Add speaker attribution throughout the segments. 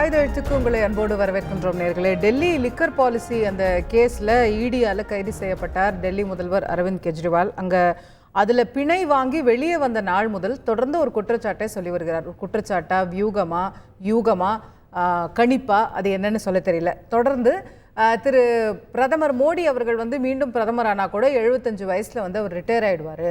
Speaker 1: ஆயுத எழுத்துக்கு உங்களை அன்போடு வரவேற்கின்றோம் நேர்களே. டெல்லி லிக்கர் பாலிசி அந்த கேஸில் இடியால் கைது செய்யப்பட்டார் டெல்லி முதல்வர் அரவிந்த் கெஜ்ரிவால். அங்கே அதில் பிணை வாங்கி வெளியே வந்த நாள் முதல் தொடர்ந்து ஒரு குற்றச்சாட்டை சொல்லி வருகிறார். ஒரு குற்றச்சாட்டா, யூகமா, கணிப்பா, அது என்னன்னு சொல்ல தெரியல. தொடர்ந்து திரு பிரதமர் மோடி அவர்கள் மீண்டும் பிரதமர் ஆனால் கூட 75 வயசில் அவர் ரிட்டையர் ஆகிடுவார்.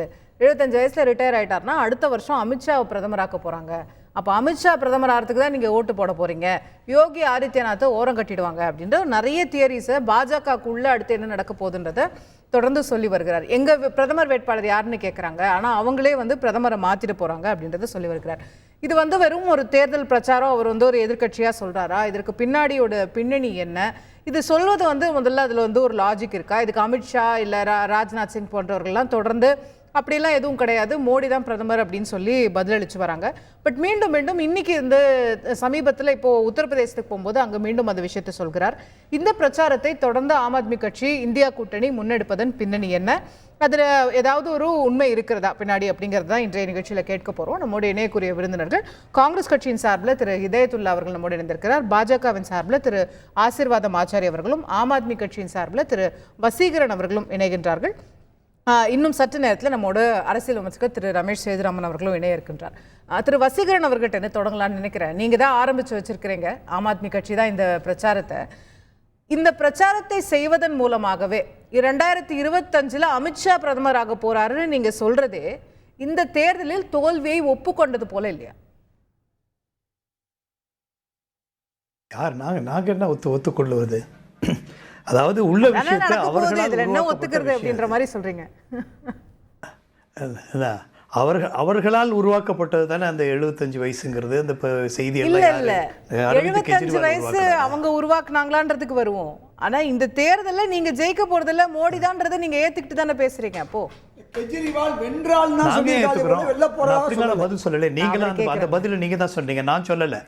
Speaker 1: 75 வயசில் ரிட்டையர் ஆகிட்டார்னா அடுத்த வருஷம் அமித்ஷாவை பிரதமராக்க போகிறாங்க. அப்போ அமித்ஷா பிரதமர் ஆகிறதுக்கு தான் நீங்கள் ஓட்டு போட போகிறீங்க, யோகி ஆதித்யநாத்தை ஓரம் கட்டிடுவாங்க அப்படின்ற நிறைய தியரிஸை பாஜகவுக்குள்ளே அடுத்து என்ன நடக்க போகுதுன்றதை தொடர்ந்து சொல்லி வருகிறார். எங்கள் பிரதமர் வேட்பாளர் யாருன்னு கேட்குறாங்க, ஆனால் அவங்களே பிரதமரை மாற்றிட்டு போகிறாங்க அப்படின்றத சொல்லி வருகிறார். இது வெறும் ஒரு தேர்தல் பிரச்சாரம், அவர் ஒரு எதிர்க்கட்சியாக சொல்கிறாரா, இதற்கு பின்னாடியோட பின்னணி என்ன, இது சொல்வது முதல்ல அதில் ஒரு லாஜிக் இருக்கா? இதுக்கு அமித்ஷா இல்லை ராஜ்நாத் சிங் போன்றவர்கள்லாம் தொடர்ந்து அப்படிலாம் எதுவும் கிடையாது, மோடி தான் பிரதமர் அப்படின்னு சொல்லி பதிலளிச்சு வராங்க. பட் மீண்டும் இன்னைக்கு சமீபத்தில் இப்போது உத்தரப்பிரதேசத்துக்கு போகும்போது அங்கே மீண்டும் அந்த விஷயத்தை சொல்கிறார். இந்த பிரச்சாரத்தை தொடர்ந்து ஆம் ஆத்மி கட்சி, இந்தியா கூட்டணி முன்னெடுப்பதன் பின்னணி என்ன, அதில் ஏதாவது ஒரு உண்மை இருக்கிறதா பின்னாடி அப்படிங்கிறது தான் இன்றைய நிகழ்ச்சியில் கேட்க போகிறோம். நம்முடைய இணையக்குரிய விருந்தினர்கள் காங்கிரஸ் கட்சியின் சார்பில் திரு ஹிதயத்துல்லா அவர்கள் நம்முடைய இணைந்திருக்கிறார். பாஜகவின் சார்பில் திரு ஆசீர்வாதம் ஆச்சாரி அவர்களும், ஆம் ஆத்மி கட்சியின் சார்பில் திரு வசீகரன் அவர்களும் இணைகின்றார்கள். இன்னும் சற்று நேரத்தில் நம்மோட அரசியல் விமர்சகர் திரு ரமேஷ் சேதுராமன் அவர்களும் இணைய இருக்கின்றார். திரு வசீகரன் அவர்கிட்ட என்ன தொடங்கலாம்னு நினைக்கிறேன். நீங்கள் தான் ஆரம்பித்து வச்சிருக்கிறீங்க, ஆம் ஆத்மி கட்சி தான் இந்த பிரச்சாரத்தை செய்வதன் மூலமாகவே 2025 அமித்ஷா பிரதமராக போறாருன்னு நீங்க சொல்றதே இந்த தேர்தலில் தோல்வியை ஒப்புக்கொண்டது போல இல்லையா?
Speaker 2: யார் நாங்க என்ன ஒத்துக்கொள்வது? அதாவது உள்ள விஷயத்தை அவர்களால் உருவாக்கப்பட்டது தானே அந்த 75 வயசுங்கிறது. அந்த செய்தி
Speaker 1: இல்ல 75 வயசு அவங்க உருவாக்குனாங்களான்றதுக்கு வருவோம். ஆனா இந்த தேர்தலில் நீங்க ஜெயிக்க போறதில்ல, மோடி தான்றதை நீங்க ஏத்துக்கிட்டு தானே பேசுறீங்க. அப்போ
Speaker 3: கெஜ்ரிவால் வென்றால்
Speaker 2: பதில் சொல்லல, நீங்களும் அந்த பதில நீங்க தான் சொன்னீங்க, நான் சொல்லல.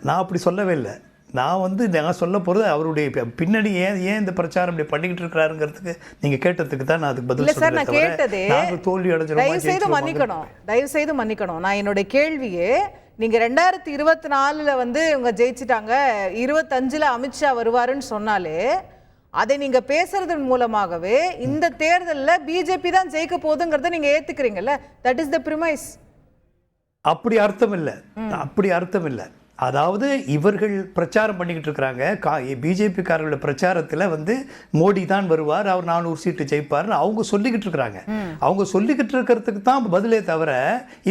Speaker 2: நான் அப்படி சொல்லவே இல்லை. நான் சொல்ல போகிறது அவருடைய பின்னணி ஏன் இந்த பிரச்சாரம் இப்படி பண்ணிக்கிட்டு இருக்கிறாருங்கிறதுக்கு நீங்கள் கேட்டதுக்கு தான் நான் அதுக்கு பதில்
Speaker 1: சொல்றேன். நான் கேட்டதே
Speaker 2: தோல்வி அடைஞ்சிரும்.
Speaker 1: தயவு செய்து மன்னிக்கணும். நான் என்னுடைய கேள்வியே, நீங்க 2024 இவங்க ஜெயிச்சிட்டாங்க, 25 அமித்ஷா வருவாருன்னு சொன்னாலே அதை நீங்க பேசுறதன் மூலமாகவே இந்த தேர்தலில் பிஜேபி தான் ஜெயிக்க போகுதுங்கிறத நீங்க ஏத்துக்கிறீங்கல்ல? That is the பிரிமைஸ்.
Speaker 2: அப்படி அர்த்தம் இல்லை. அதாவது இவர்கள் பிரச்சாரம் பண்ணிக்கிட்டு இருக்கிறாங்க, பிஜேபி காரர்களோட பிரச்சாரத்தில் மோடி தான் வருவார், அவர் 400 சீட்டு ஜெயிப்பார்னு அவங்க சொல்லிக்கிட்டு இருக்கிறாங்க. அவங்க சொல்லிக்கிட்டு இருக்கிறதுக்கு தான் பதிலே தவிர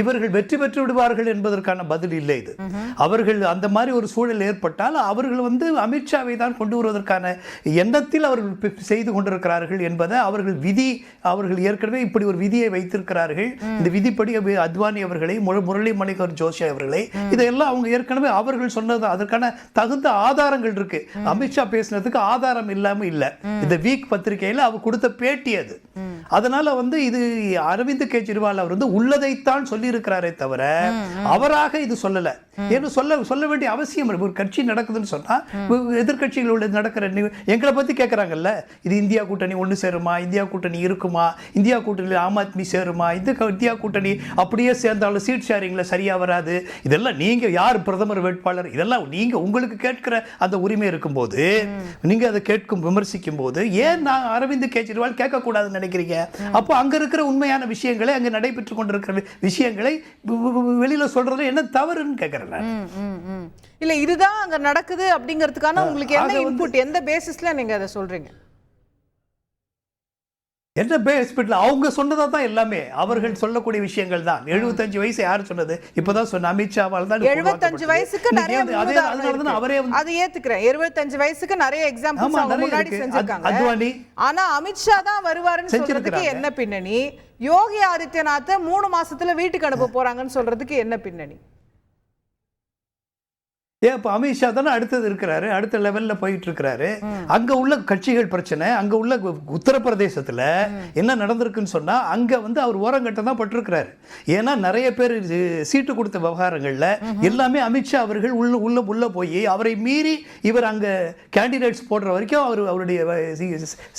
Speaker 2: இவர்கள் வெற்றி பெற்று விடுவார்கள் என்பதற்கான பதில் இல்லை இது. அவர்கள் அந்த மாதிரி ஒரு சூழல் ஏற்பட்டால் அவர்கள் அமித்ஷாவை தான் கொண்டு வருவதற்கான எண்ணத்தில் அவர்கள் செய்து கொண்டிருக்கிறார்கள் என்பதை அவர்கள் ஏற்கனவே இப்படி ஒரு விதியை வைத்திருக்கிறார்கள். இந்த விதிப்படி அத்வானி அவர்களை, முரளி மனோகர் ஜோஷி அவர்களை, இதெல்லாம் அவங்க ஏற்கனவே அவர்கள் சொன்னது அதற்கான தகுந்த ஆதாரங்கள் இருக்கு. அமித்ஷா பேசினதுக்கு ஆதாரம் இல்லாம இல்ல. இந்த வீக் பத்திரிகையில் அவர் கொடுத்த பேட்டி அது. அதனால இது அரவிந்த் கெஜ்ரிவால் அவர் உள்ளதைத்தான் சொல்லி இருக்கிறாரே தவிர அவராக இது சொல்லல. ஏன்னு சொல்ல வேண்டிய அவசியம். ஒரு கட்சி நடக்குதுன்னு சொன்னா எதிர்கட்சிகளோட நடக்கிற எங்களை பத்தி கேட்கறாங்கல்ல, இது இந்தியா கூட்டணி ஒன்று சேருமா, இந்தியா கூட்டணி இருக்குமா, இந்தியா கூட்டணியில் ஆம் ஆத்மி சேருமா, இந்தியா கூட்டணி அப்படியே சேர்ந்தாலும் சீட் ஷேரிங்ல சரியா வராது, இதெல்லாம் நீங்க யார் பிரதமர் வேட்பாளர், இதெல்லாம் நீங்க உங்களுக்கு கேட்கிற அந்த உரிமை இருக்கும்போது நீங்க அதை விமர்சிக்கும் போது ஏன் நான் அரவிந்த் கெஜ்ரிவால் கேட்கக்கூடாதுன்னு நினைக்கிறீங்க? அப்போ அங்க இருக்கிற உண்மையான விஷயங்களை, அங்க நடைபெற்றுக் கொண்டிருக்கிற விஷயங்களை வெளியில சொல்றது என்ன தவறுன்னு கேட்கிறேன்.
Speaker 1: இல்ல இதுதான் அங்க நடக்குது அப்படிங்கிறதுக்கான உங்களுக்கு என்ன இன்புட், எந்த பேசிஸ்ல நீங்க அதை சொல்றீங்க?
Speaker 2: என்ன பேஸ்பிட்ல அவங்க சொன்னதா தான் எல்லாமே அவர்கள் சொல்லக்கூடிய விஷயங்கள் தான். 75 வயசு யார் சொன்னது? இப்பதான் சொன்ன அமித்ஷாவால் தான்.
Speaker 1: 75 வயசுக்கு நிறைய அவரே அது ஏத்துக்கிறேன். 75 வயசுக்கு நிறைய எக்ஸாம்பிள்ஸ் அவங்க முன்னாடி செஞ்சிருக்காங்க. அத்வானி, ஆனா அமித்ஷா தான் வருவாருன்னு சொல்றதுக்கு என்ன பின்னணி? யோகி ஆதித்யநாத்தை 3 மாசத்துல வீட்டுக்கு அனுப்ப போறாங்கன்னு சொல்றதுக்கு என்ன பின்னணி?
Speaker 2: இப்போ அமித்ஷா தானே அடுத்தது இருக்கிறாரு, அடுத்த லெவல்ல போயிட்டு இருக்கிறாரு. அங்க உள்ள கட்சிகள் பிரச்சனை, அங்க உள்ள உத்தரப்பிரதேசத்துல என்ன நடந்திருக்குன்னு சொன்னா அங்க வந்து அவர் ஓரங்கட்ட தான் பட்டிருக்கிறாரு. ஏன்னா நிறைய பேர் சீட்டு கொடுத்த விவகாரங்கள்ல எல்லாமே அமித்ஷா அவர்கள் உள்ள போய் அவரை மீறி இவர் அங்க கேண்டிடேட்ஸ் போடுற வரைக்கும் அவருடைய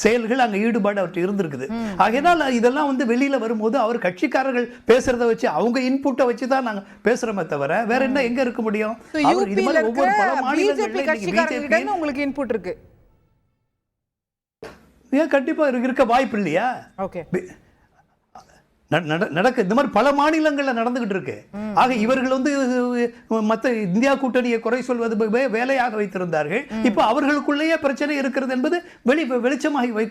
Speaker 2: செயல்கள் அங்க ஈடுபாடு அவர்கிட்ட இருந்திருக்குது. ஆகையினால் இதெல்லாம் வந்து வெளியில வரும்போது அவர் கட்சிக்காரர்கள் பேசுறத வச்சு அவங்க இன்புட்டை வச்சு தான் நாங்க பேசுறோமே தவிர வேற என்ன எங்க இருக்க முடியும்? அவர் இது மாதிரி ஒவ்வொரு பல மாநிலங்களிலும்
Speaker 1: உங்களுக்கு இன்புட் இருக்கு,
Speaker 2: ஏன் கண்டிப்பா இருக்க வாய்ப்பு இல்லையா?
Speaker 1: ஓகே,
Speaker 2: நடக்க இந்த மாதிரி பல மாநிலங்கள்ல நடந்துகிட்டு இருக்கு. ஆக இவர்கள் வந்து மற்ற இந்தியா கூட்டணியை குறை சொல்வது வேலையாக வைத்திருந்தார்கள். இப்ப அவர்களுக்குள்ளேயே பிரச்சனை இருக்கிறது என்பது வெளிச்சமாக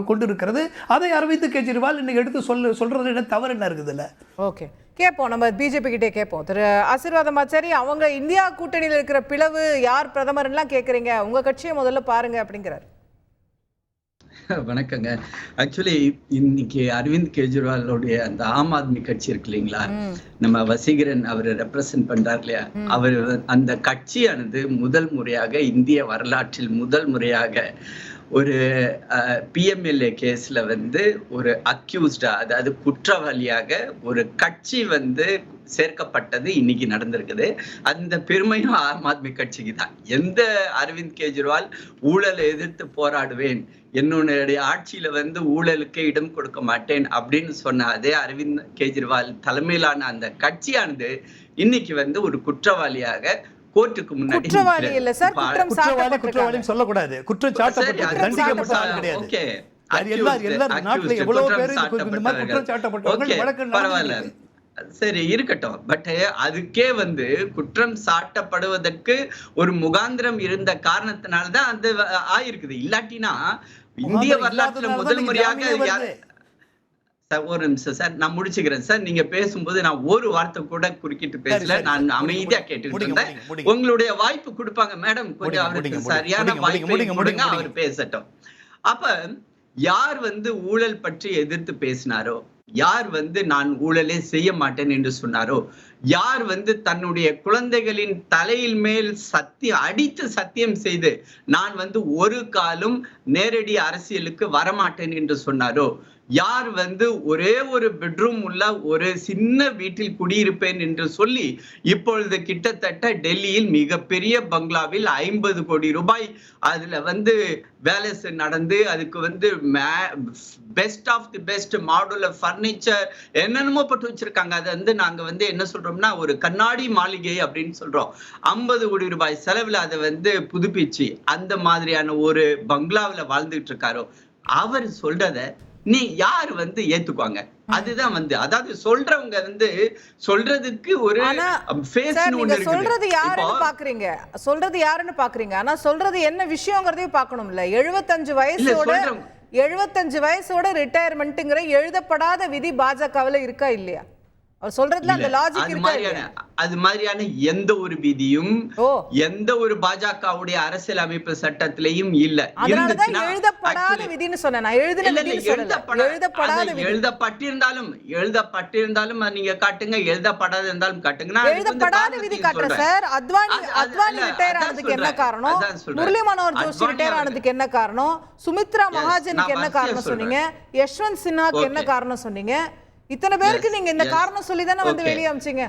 Speaker 2: கொண்டு இருக்கிறது. அதை அரவிந்த் கெஜ்ரிவால் இன்னைக்கு எடுத்து சொல்றது தவறு என்ன இருக்குதுல்ல?
Speaker 1: ஓகே, கேட்போம். நம்ம பிஜேபி கிட்டே கேட்போம். திரு ஆசீர்வாதம் ஆச்சாரி, அவங்க இந்தியா கூட்டணியில் இருக்கிற பிளவு யார் பிரதமர்லாம் கேட்குறீங்க, உங்க கட்சியை முதல்ல பாருங்க அப்படிங்கிறார்.
Speaker 4: வணக்கங்க. ஆக்சுவலி இன்னைக்கு அரவிந்த் கெஜ்ரிவாலோடைய அந்த ஆம் ஆத்மி கட்சி இருக்கு இல்லைங்களா, நம்ம வசீகரன் அவர் ரெப்ரசன்ட் பண்றாரு இல்லையா, அவர் அந்த கட்சியானது முதல் முறையாக இந்திய வரலாற்றில் முதல் முறையாக ஒரு பிஎம்எல்ஏ கேஸ்ல வந்து ஒரு அக்யூஸ்டா, அதாவது குற்றவாளியாக ஒரு கட்சி வந்து சேர்க்கப்பட்டது இன்னைக்கு நடந்திருக்குது. அந்த பெருமையும் ஆம் ஆத்மி கட்சிக்கு தான். எந்த அரவிந்த் கெஜ்ரிவால் ஊழலை எதிர்த்து போராடுவேன், என்னுடைய ஆட்சியில வந்து ஊழலுக்கு இடம் கொடுக்க மாட்டேன் அப்படின்னு சொன்ன அதே அரவிந்த் கெஜ்ரிவால் தலைமையிலான அந்த கட்சியானது இன்னைக்கு வந்து ஒரு குற்றவாளியாக கோர்ட்டுக்கு முன்னாடி
Speaker 1: குற்றவாளி இல்ல சார்,
Speaker 2: குற்றவாளி சொல்லக்கூடாது, குற்றம் சாட்டப்பட்டது, தண்டிக்கப்பட்டது கிடையாது.
Speaker 4: ஓகே,
Speaker 2: நாட்டுல எவ்வளவு பேர் இந்த மாதிரி குற்றம் சாட்டப்பட்டவர்கள் வழக்கு
Speaker 4: பரவாயில்ல, சரி இருக்கட்டும். பட் அதுக்கே வந்து குற்றம் சாட்டப்படுவதற்கு ஒரு முகாந்திரம் இருந்த காரணத்தினால்தான் அந்த ஆயிருக்குது. இல்லாட்டினா இந்திய வரலாற்றுல முதல் முறையாக ஒரு நிமிஷம் சார், நான் முடிச்சுக்கிறேன் சார். நீங்க பேசும்போது நான் ஒரு வார்த்தை கூட குறுக்கிட்டு பேசல, நான் அமைதியா கேட்டுக்கிட்டு இருந்தேன். உங்களுடைய வாய்ப்பு கொடுப்பாங்க மேடம், கொஞ்சம் அவருக்கு சரியான வாய்ப்பு கொடுங்க, அவர் பேசட்டும். அப்ப யார் வந்து ஊழல் பற்றி எதிர்த்து பேசினாரோ, யார் வந்து நான் ஊழலே செய்ய மாட்டேன் என்று சொன்னாரோ, யார் வந்து தன்னுடைய குழந்தைகளின் தலையில் மேல் அடித்து சத்தியம் செய்து நான் வந்து ஒரு காலம் நேரடி அரசியலுக்கு வரமாட்டேன் என்று சொன்னாரோ, யார் வந்து ஒரே ஒரு பெட்ரூம் உள்ள ஒரு சின்ன வீட்டில் குடியிருப்பேன் என்று சொல்லி இப்பொழுது கிட்டத்தட்ட டெல்லியில் மிகப்பெரிய பங்களாவில் 50 கோடி ரூபாய் அதுல வந்து வேலை நடந்து அதுக்கு வந்து best of the best modular furniture என்னென்னமோ போட்டு வச்சிருக்காங்க. அது வந்து நாங்க வந்து என்ன சொல்றோம்னா ஒரு கண்ணாடி மாளிகை அப்படின்னு சொல்றோம். 50 கோடி ரூபாய் செலவுல அதை வந்து புதுப்பிச்சு அந்த மாதிரியான ஒரு பங்களாவில வாழ்ந்துட்டு இருக்காரோ, அவர் சொல்றத நீ யார் வந்து ஏத்துக்குவாங்க? அதுதான் வந்து, அதாவது சொல்றவங்க வந்து சொல்றதுக்கு ஒரு
Speaker 1: சொல்றது யாருன்னு பாக்குறீங்க, சொல்றது யாருன்னு பாக்குறீங்க, ஆனா சொல்றது என்ன விஷயம்ங்கறதையும் பார்க்கணும்ல. 75 வயசோட ரிட்டையர்மெண்ட்ங்கிற எழுதப்படாத விதி பாஜகவுல இருக்கா இல்லையா? அவர் சொல்றதுல அந்த லாஜிக் இருக்கா?
Speaker 4: அது மாதிரியான எந்த ஒரு விதியும் எந்த ஒரு பாஜகவுடைய அரசியல் அமைப்பு சட்டத்திலையும் இல்ல.
Speaker 1: எழுதப்படாத விதின்னு சொன்னேன்,
Speaker 4: எழுதப்பட்டிருந்தாலும் நீங்க காட்டுங்க, எழுதப்படாத இருந்தாலும் காட்டுங்க.
Speaker 1: எழுதப்படாத விதி காட்டுறேன் சார். அத்வானி ரிட்டையர் ஆனதுக்கு என்ன காரணம்? முரளி மனோகர் ஜோஷி ரிட்டையர் ஆனதுக்கு என்ன காரணம்? சுமித்ரா மகாஜனுக்கு என்ன காரணம் சொன்னீங்க? யஷ்வந்த் சின்ஹாக்கு என்ன காரணம் சொன்னீங்க? இத்தனை பேருக்கு நீங்க இந்த காரணம் சொல்லி தானே வந்து வெளியே அமிச்சீங்க.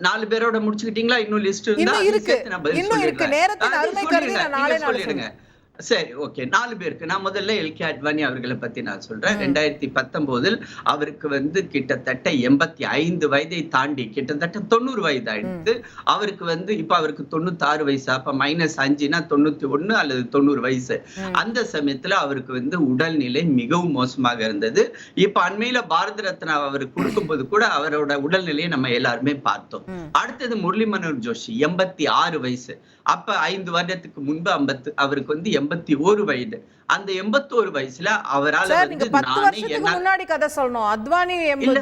Speaker 4: 4 பேரோட முடிச்சுக்கிட்டீங்களா? இன்னும் லிஸ்ட்
Speaker 1: இன்னும் இருக்கு. நேரத்தின் அருமை கருதி நான் நாளே சொல்லிடுங்க.
Speaker 4: சரி, ஓகே. 4 பேருக்கு நான் முதல்ல எல்கே அத்வானி அவர்களை பத்தி நான் சொல்றேன். 2019 அவருக்கு வந்து கிட்டத்தட்ட 85 வயதை தாண்டி கிட்டத்தட்ட 90 வயது ஆயிடுச்சு. அவருக்கு வந்து இப்ப அவருக்கு 96 வயசு, அப்ப -5னா 91 அல்லது 90 வயசு. அந்த சமயத்துல அவருக்கு வந்து உடல்நிலை மிகவும் மோசமாக இருந்தது. இப்ப அண்மையில பாரத ரத்னா அவருக்கு கொடுக்கும்போது கூட அவரோட உடல்நிலையை நம்ம எல்லாருமே பார்த்தோம். அடுத்தது முரளி மனோகர் ஜோஷி 86 வயசு. அப்ப 5 வருடத்துக்கு முன்பு அவருக்கு வந்து 81 வயது. அந்த 81 வயசுல அவரால்
Speaker 1: 10 வருஷத்துக்கு முன்னாடி கதை சொல்லணும். அத்வானி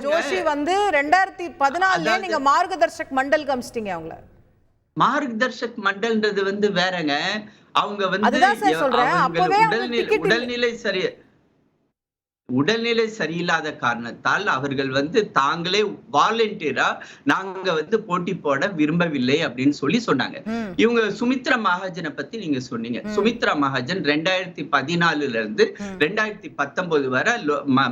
Speaker 1: ஜோஷி வந்து 2014 நீங்க மார்கதர்ஷக் மண்டல் காமிச்சிட்டீங்க. அவங்கள
Speaker 4: மார்கதர்ஷக் மண்டல்ன்றது வந்து வேறங்க. அவங்க வந்து
Speaker 1: அதுதான் சார் சொல்றேன். அப்பவே
Speaker 4: உடல்நிலை சரி உடல்நிலை சரியில்லாத காரணத்தால் அவர்கள் வந்து தாங்களே வாலண்டியரா நாங்க வந்து போட்டி போட விரும்பவில்லை அப்படின்னு சொன்னாங்க. இவங்க சுமித்ரா மகாஜனை பத்தி நீங்க சொன்னீங்க. சுமித்ரா மகாஜன் 2014 இருந்து 2019 வரை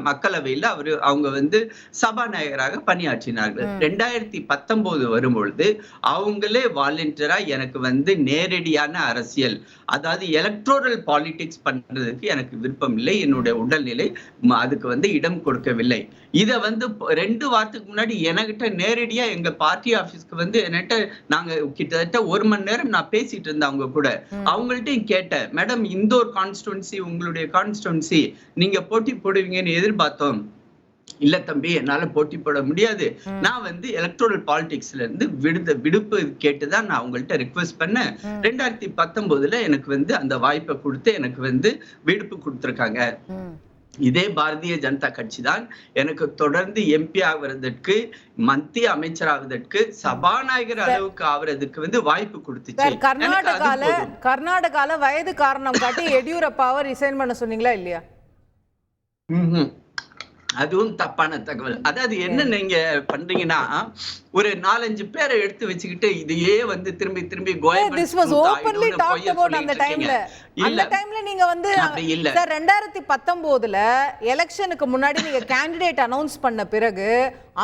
Speaker 4: மக்களவையில அவங்க வந்து சபாநாயகராக பணியாற்றினார்கள். 2019 வரும்பொழுது அவங்களே வாலண்டியரா எனக்கு வந்து நேரடியான அரசியல், அதாவது எலக்ட்ரோரல் பாலிடிக்ஸ் பண்றதுக்கு எனக்கு விருப்பம் இல்லை, என்னுடைய உடல்நிலை அதுக்கு வந்து இடம் கொடுக்கவில்லை. இத வந்து 2 வாரத்துக்கு முன்னாடி என்கிட்ட நேரடியா எங்க பார்ட்டி ஆபீஸ்க்கு வந்து என்கிட்ட நாங்க கிட்டத்தட்ட 1 மணி நேரம் நான் பேசிட்டு இருந்தேன் அவங்க கூட. அவங்கள்ட்டையும் கேட்டேன், மேடம் இந்தோர் கான்ஸ்டிடுவன்சி உங்களுடைய கான்ஸ்டிடுவன்சி, நீங்க போட்டி போடுவீங்கன்னு எதிர்பார்த்தோம். இல்ல தம்பி, என்னால போட்டி போட முடியாது, நான் வந்து எலக்ட்ரோரல் பாலிடிக்ஸ்ல இருந்து விடுப்பு கேட்டுதான் நான் அவங்கள்ட்ட ரிக்வெஸ்ட் பண்ணேன். 2019 எனக்கு வந்து அந்த வாய்ப்பை கொடுத்து எனக்கு வந்து விடுப்பு கொடுத்திருக்காங்க. இதே பாரதிய ஜனதா கட்சி தான் எனக்கு தொடர்ந்து எம்பி ஆகுறதுக்கு, மத்திய அமைச்சராவதற்கு, சபாநாயகர் அளவுக்கு ஆகுறதுக்கு வந்து வாய்ப்பு கொடுத்துச்சு.
Speaker 1: கர்நாடகால வயது காரணம் காட்டி எடியூரப்பாவை ரிசைன் பண்ண சொன்னீங்களா இல்லையா?
Speaker 4: அதுவும் தப்பான தகவல். அதாவது என்ன நீங்க பண்றீங்கன்னா, ஒரு 4-5 பேரை எடுத்து வச்சுக்கிட்டு இதையே வந்து திரும்பி திரும்பி
Speaker 1: நீங்க வந்து 2019 எலெக்ஷனுக்கு முன்னாடி நீங்க கேண்டிடேட் அனௌன்ஸ் பண்ண பிறகு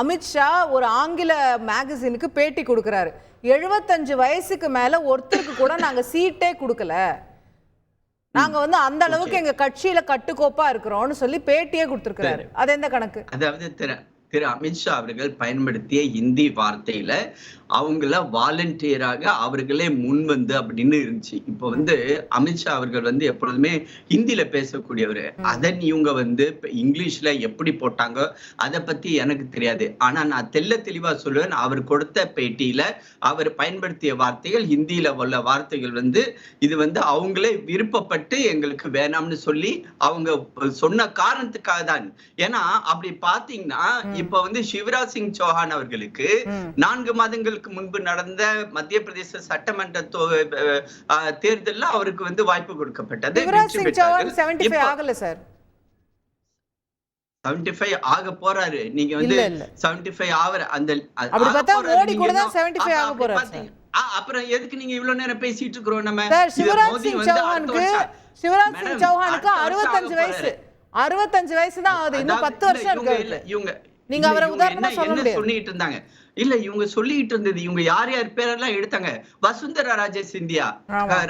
Speaker 1: அமித்ஷா ஒரு ஆங்கில மேகசினுக்கு பேட்டி கொடுக்கிறாரு. 75 வயசுக்கு மேல ஒருத்தருக்கு கூட நாங்க சீட்டே கொடுக்கல, நாங்க வந்து அந்த அளவுக்கு எங்க கட்சியில கட்டுக்கோப்பா இருக்கிறோம்னு சொல்லி பேட்டியே கொடுத்திருக்கிறாரு. அது எந்த கணக்கு?
Speaker 4: அதாவது திரு அமித்ஷா அவர்கள் பயன்படுத்திய ஹிந்தி வார்த்தையில அவங்கள வாலண்டியராக அவர்களே முன் வந்து அப்படின்னு இருந்துச்சு. இப்போ வந்து அமித்ஷா அவர்கள் வந்து எப்பொழுதுமே ஹிந்தியில பேசக்கூடியவர். அதன் இவங்க வந்து இங்கிலீஷ்ல எப்படி போட்டாங்க அதை பத்தி எனக்கு தெரியாது. ஆனா நான் தெளிவா சொல்லுவேன், அவர் கொடுத்த பேட்டியில அவர் பயன்படுத்திய வார்த்தைகள் ஹிந்தியில உள்ள வார்த்தைகள் வந்து இது வந்து அவங்களே விருப்பப்பட்டு எங்களுக்கு வேணாம்னு சொல்லி அவங்க சொன்ன காரணத்துக்காக தான். ஏன்னா அப்படி பாத்தீங்கன்னா இப்ப வந்து சிவராஜ் சிங் சௌஹான் அவர்களுக்கு 4 மாதங்களுக்கு முன்பு நடந்த மத்திய பிரதேச சட்டமன்ற தேர்தலில் அவருக்கு வந்து வாய்ப்பு கொடுக்கப்பட்டது. 75 ஆக போறாரு. நீங்க வந்து 75 ஆவற அந்த அப்புறம் எதுக்கு நீங்க இவ்வளவு நேரம் பேசிட்டு இருக்கிறோம்? நம்ம
Speaker 1: சிவராஜ் சிங் சௌஹானுக்கு 65 வயசு தான் ஆகுது. இன்னும் 10 வருஷம் இருக்கு.
Speaker 4: இவங்க
Speaker 1: நீங்க அவரை உதாரணமா சொல்ல முடியாது.
Speaker 4: சொல்லிட்டு இருந்தாங்க இல்ல, இவங்க சொல்லிட்டு இருந்தது இவங்க யார் பேரெல்லாம் எடுத்தாங்க. வசுந்தரா ராஜே சிந்தியா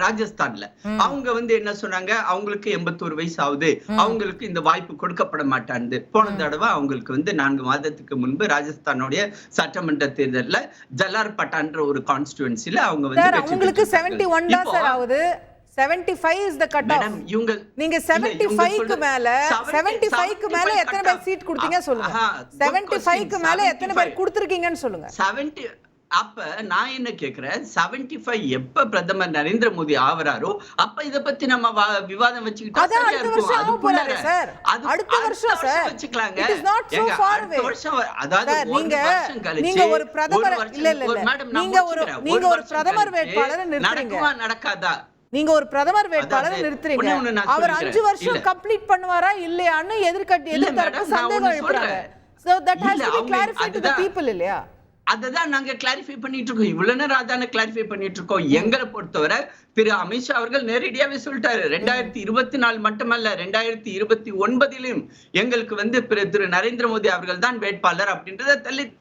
Speaker 4: ராஜஸ்தான்ல அவங்க வந்து என்ன சொன்னாங்க, அவங்களுக்கு 81 வயசு ஆகுது, அவங்களுக்கு இந்த வாய்ப்பு கொடுக்கப்பட மாட்டான்னு. போன தடவை அவங்களுக்கு வந்து 4 மாதத்துக்கு முன்பு ராஜஸ்தானுடைய சட்டமன்ற தேர்தல்ல ஜலார் பட்டான்ற ஒரு கான்ஸ்டிடுவன்சில அவங்க வந்து
Speaker 1: அவங்களுக்கு 71 தான் சார் ஆகுது. 75 is the cut off. நீங்க 75 க்கு மேல எத்தனை பேர் சீட் கொடுத்தீங்க சொல்லுங்க. 75 க்கு மேல எத்தனை பேர் கொடுத்திருக்கீங்கன்னு சொல்லுங்க.
Speaker 4: 70 அப்ப நான் என்ன கேக்குறேன், 75 எப்ப பிரதமர் நரேந்திர மோடி ஆவறாரோ அப்ப இத பத்தி நம்ம விவாதம் வச்சுக்கிட்டா சரியா இருக்கும்.
Speaker 1: அடுத்த வருஷம் சார் வச்சுக்கலாங்க. It is not so far away. அதாவது நீங்க ஒரு பிரதமர் இல்ல நீங்க ஒரு பிரதமர் வேட்பாளரை நிறுத்துறீங்க.
Speaker 4: நடக்காதா?
Speaker 1: நீங்க ஒரு பிரதமர் வேட்பாளரை நிறுத்துறீங்க, அவர் 5 வருஷம் கம்ப்ளீட் பண்ணுவாரா இல்லையான்னு எதிர்த்தரப்பு சந்தேகம் எழுப்புறாங்க. So that has to be clarified to the people இல்லையா?
Speaker 4: அததான் நாங்க கிளாரிஃபை பண்ணிட்டு இருக்கோம். இவ்வளவு நேரம் அதான கிளாரிஃபை பண்ணிட்டு இருக்கோம். எங்களை பொறுத்தவரை திரு அமித்ஷா அவர்கள் நேரடியாவே சொல்லிட்டாரு, 2024 மட்டுமல்ல 2029 எங்களுக்கு வந்து திரு நரேந்திர மோடி அவர்கள் தான் வேட்பாளர் அப்படின்றத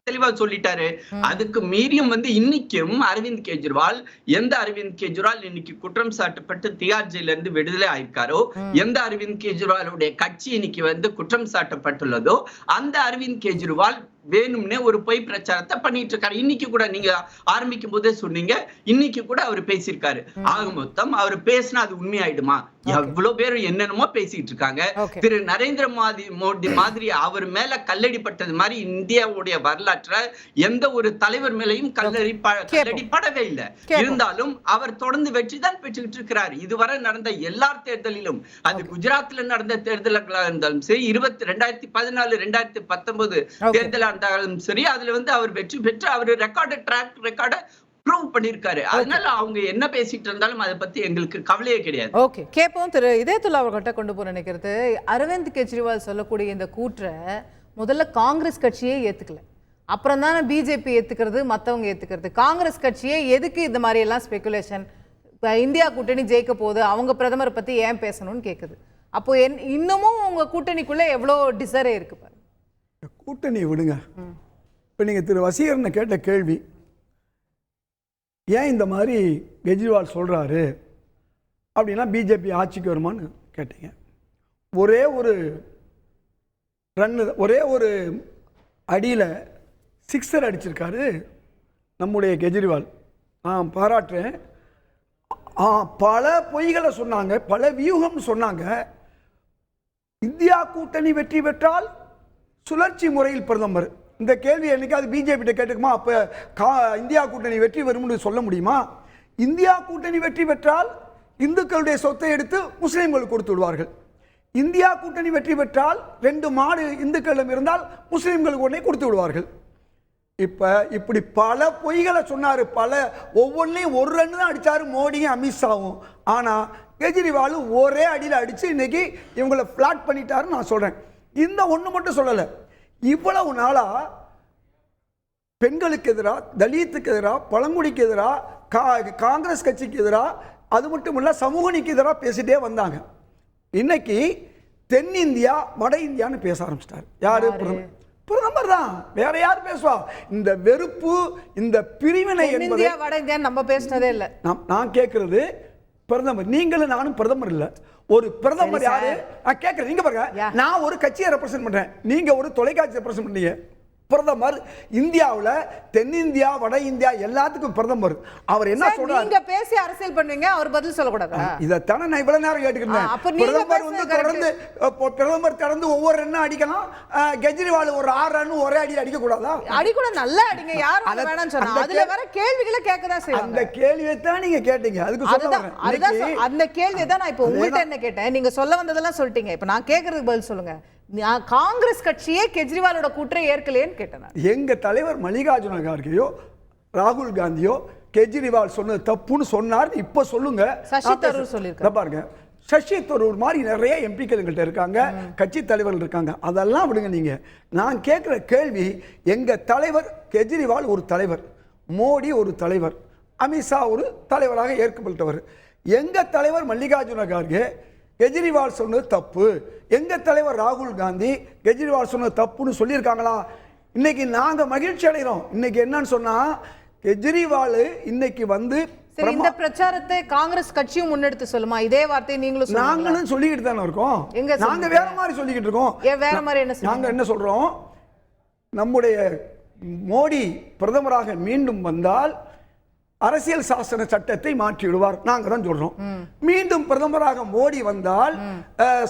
Speaker 4: தெளிவா சொல்லிட்டாரு. அதுக்கு மீறியும் வந்து இன்னைக்கும் அரவிந்த் கெஜ்ரிவால், எந்த அரவிந்த் கெஜ்ரிவால் இன்னைக்கு குற்றம் சாட்டப்பட்டு திகார் ஜெயில இருந்து விடுதலை ஆயிருக்காரோ, எந்த அரவிந்த் கெஜ்ரிவாலுடைய கட்சி இன்னைக்கு வந்து குற்றம் சாட்டப்பட்டுள்ளதோ அந்த அரவிந்த் கெஜ்ரிவால் வேணும்னே ஒரு பொய் பிரச்சாரத்தை பண்ணிட்டு இருக்காரு. இன்னைக்கு கூட நீங்க ஆரம்பிக்கும் போதே சொன்னீங்க, இன்னைக்கு கூட அவர் பேசியிருக்காரு. ஆக மொத்தம் அவர் பேசினா அது உண்மையாயிடுமா? எவ்வளவு பேர் என்னென்னமோ பேசிட்டு இருக்காங்க. திரு நரேந்திர மோடி மாதிரி அவர் மேல கல்லடிப்பட்டது மாதிரி இந்தியாவுடைய வரலாற்ற எந்த ஒரு தலைவர் மேலையும் கல்லடி படவே இல்லை. இருந்தாலும் அவர் தொடர்ந்து வெற்றி தான் பெற்றுக்கிட்டு இருக்கிறார். இதுவரை நடந்த எல்லா தேர்தலிலும், அது குஜராத்ல நடந்த தேர்தலாக இருந்தாலும் சரி, 2014 2019 தேர்தலாக இருந்தாலும் சரி, அதுல வந்து அவர் வெற்றி பெற்று அவர் ரெக்கார்டு ப்ரூவ் பண்ணிருக்காரு. அதனால அவங்க என்ன பேசிட்டு இருந்தாலும் அதை பத்தி எங்களுக்கு கவலையே கிடையாது.
Speaker 1: ஓகே, கேட்போம். திரு இதயத்துல்லா அவர்கள்ட்ட கொண்டு போக நினைக்கிறது, அரவிந்த் கெஜ்ரிவால் சொல்லக்கூடிய இந்த கூற்றை முதல்ல காங்கிரஸ் கட்சியே ஏத்துக்கல, அப்புறம் தானே பிஜேபி ஏத்துக்கிறது, மற்றவங்க ஏத்துக்கிறது. காங்கிரஸ் கட்சியே எதுக்கு இந்த மாதிரி எல்லாம் ஸ்பெகுலேஷன், இந்தியா கூட்டணி ஜெயிக்க போகுது, அவங்க பிரதமரை பத்தி ஏன் பேசணும்னு கேட்குது. அப்போ இன்னமும் உங்க கூட்டணிக்குள்ள எவ்வளோ டிசரே இருக்கு பாரு.
Speaker 3: கூட்டணி விடுங்க. இப்போ நீங்கள் திரு வசீகரனை கேட்ட கேள்வி, ஏன் இந்த மாதிரி கெஜ்ரிவால் சொல்கிறாரு அப்படின்னா பிஜேபி ஆட்சிக்கு வருமானு கேட்டீங்க. ஒரே ஒரு ரன்னு, ஒரே ஒரு அடியில் சிக்ஸர் அடிச்சிருக்காரு நம்முடைய கெஜ்ரிவால். நான் பாராட்டுறேன். பல பொய்களை சொன்னாங்க, பல வியூகம் சொன்னாங்க. இந்தியா கூட்டணி வெற்றி பெற்றால் சுழற்சி முறையில் பிரதமர். இந்த கேள்வி என்னைக்காவது பிஜேபி கேட்டுக்குமா? அப்போ இந்தியா கூட்டணி வெற்றி வரும்னு சொல்ல முடியுமா? இந்தியா கூட்டணி வெற்றி பெற்றால் இந்துக்களுடைய சொத்தை எடுத்து முஸ்லீம்களுக்கு கொடுத்து விடுவார்கள். இந்தியா கூட்டணி வெற்றி பெற்றால் 2 மாடு இந்துக்களிடம் இருந்தால் முஸ்லீம்களுக்கு உடனே கொடுத்து விடுவார்கள். இப்போ இப்படி பல பொய்களை சொன்னார். ஒவ்வொன்றையும் ஒரு ரன்னு தான் அடித்தார் மோடியும் அமித்ஷாவும். ஆனால் கெஜ்ரிவால் ஒரே அடியில் அடித்து இன்னைக்கு இவங்களை ஃப்ளாட் பண்ணிட்டாருன்னு நான் சொல்கிறேன். இந்த ஒன்று மட்டும் சொல்லலை, இவ்வளவு நாளாக பெண்களுக்கு எதிராக, தலித்துக்கு எதிராக, பழங்குடிக்கு எதிராக, காங்கிரஸ் கட்சிக்கு எதிராக, அது மட்டும் இல்லை சமூக நீதிக்கு எதிராக பேசிட்டே வந்தாங்க. இன்னைக்கு தென்னிந்தியா வட இந்தியான்னு பேச ஆரம்பிச்சிட்டார். யாரு? பிரதமர் தான். வேற யார் பேசுவா? இந்த வெறுப்பு, இந்த பிரிவினை என்பது
Speaker 1: வட இந்தியா நம்ம பேசினதே இல்லை.
Speaker 3: நான் கேட்கறது பிரதமர், நீங்களும் நானும் பிரதமர் இல்ல. ஒரு பிரதமர் யாரு? நான் கேட்கிறேன். நீங்க பாருங்க, நான் ஒரு கட்சியை ரெப்ரசென்ட் பண்றேன், நீங்க ஒரு தொலைக்காட்சி ரெப்ரசென்ட் பண்ணீங்க. பிரதமர் இந்தியாவுல தென்னிந்தியா வட இந்தியா எல்லாத்துக்கும் பிரதமர். அவர் என்ன சொல்றாரு?
Speaker 1: நீங்க பேசி அரசியல் பண்ணுவீங்க, அவர் பதில் சொல்லக்கூடாதா?
Speaker 3: இதத்தானே நான் இவ்வளவு நேரம் கேட்டுக்கிறேன். பிரதமர் வந்து தொடர்ந்து பிரதமர் தொடர்ந்து ஒவ்வொரு ரன்னும் அடிக்கலாம், கெஜ்ரிவால் ஒரு 6 ரன் ஒரே அடியில் அடிக்க கூடாதா?
Speaker 1: அடிக்கூட நல்லா அடிங்க, யாரும் வேணாம்னு சொன்னா. அதுல வர கேள்விகளை கேட்கதான் செய்வாங்க.
Speaker 3: அந்த கேள்வியை தான் நீங்க கேட்டீங்க. அதுக்கு சொல்றேன்.
Speaker 1: அந்த கேள்வியை தான் நான் இப்போ உங்கள்கிட்ட என்ன கேட்டேன். நீங்க சொல்ல வந்ததெல்லாம் சொல்லிட்டீங்க. இப்போ நான் கேட்கறதுக்கு பதில் சொல்லுங்க. காங்கிரஸ் கட்சியே கெஜ்ரிவாலோட கூற்றை ஏற்கலையேன்னு கேட்டேன்.
Speaker 3: எங்க தலைவர் மல்லிகார்ஜுன கார்கேயோ ராகுல் காந்தியோ கெஜ்ரிவால் சொன்னது தப்புன்னு சொன்னார். இப்ப சொல்லுங்க.
Speaker 1: சசி தரூர் சொல்லியிருக்காங்க
Speaker 3: பாருங்க. சசி தரூர் மாதிரி நிறைய எம்பிக்கள் எங்கள்கிட்ட இருக்காங்க, கட்சி தலைவர்கள் இருக்காங்க. அதெல்லாம் விடுங்க. நீங்க நான் கேட்கிற கேள்வி, எங்க தலைவர் கெஜ்ரிவால் ஒரு தலைவர், மோடி ஒரு தலைவர், அமித்ஷா ஒரு தலைவராக ஏற்கப்பட்டவர். எங்க தலைவர் மல்லிகார்ஜுன கார்கே கெஜ்ரிவால் சொன்னது தப்பு, எங்க தலைவர் ராகுல் காந்தி கெஜ்ரிவால் சொன்னது தப்புன்னு சொல்லியிருக்காங்களா? இன்னைக்கு நாங்க மகிழ்ச்சி அடைகிறோம். இன்னைக்கு என்னன்னு சொன்னா, கெஜ்ரிவால் இன்னைக்கு வந்து
Speaker 1: இந்த பிரச்சாரத்தை காங்கிரஸ் கட்சியும் முன்னெடுத்து சொல்லுமா? இதே வார்த்தை நீங்களும்
Speaker 3: நாங்களும் சொல்லிக்கிட்டு தானே இருக்கோம். நாங்க வேற மாதிரி சொல்லிக்கிட்டு இருக்கோம்.
Speaker 1: வேற மாதிரி என்ன?
Speaker 3: நாங்க என்ன சொல்றோம்? நம்முடைய மோடி பிரதமராக மீண்டும் வந்தால் அரசியல் சாசன சட்டத்தை மாற்றி விடுவார். நாங்க தான் சொல்றோம். மீண்டும் பிரதமராக மோடி வந்தால்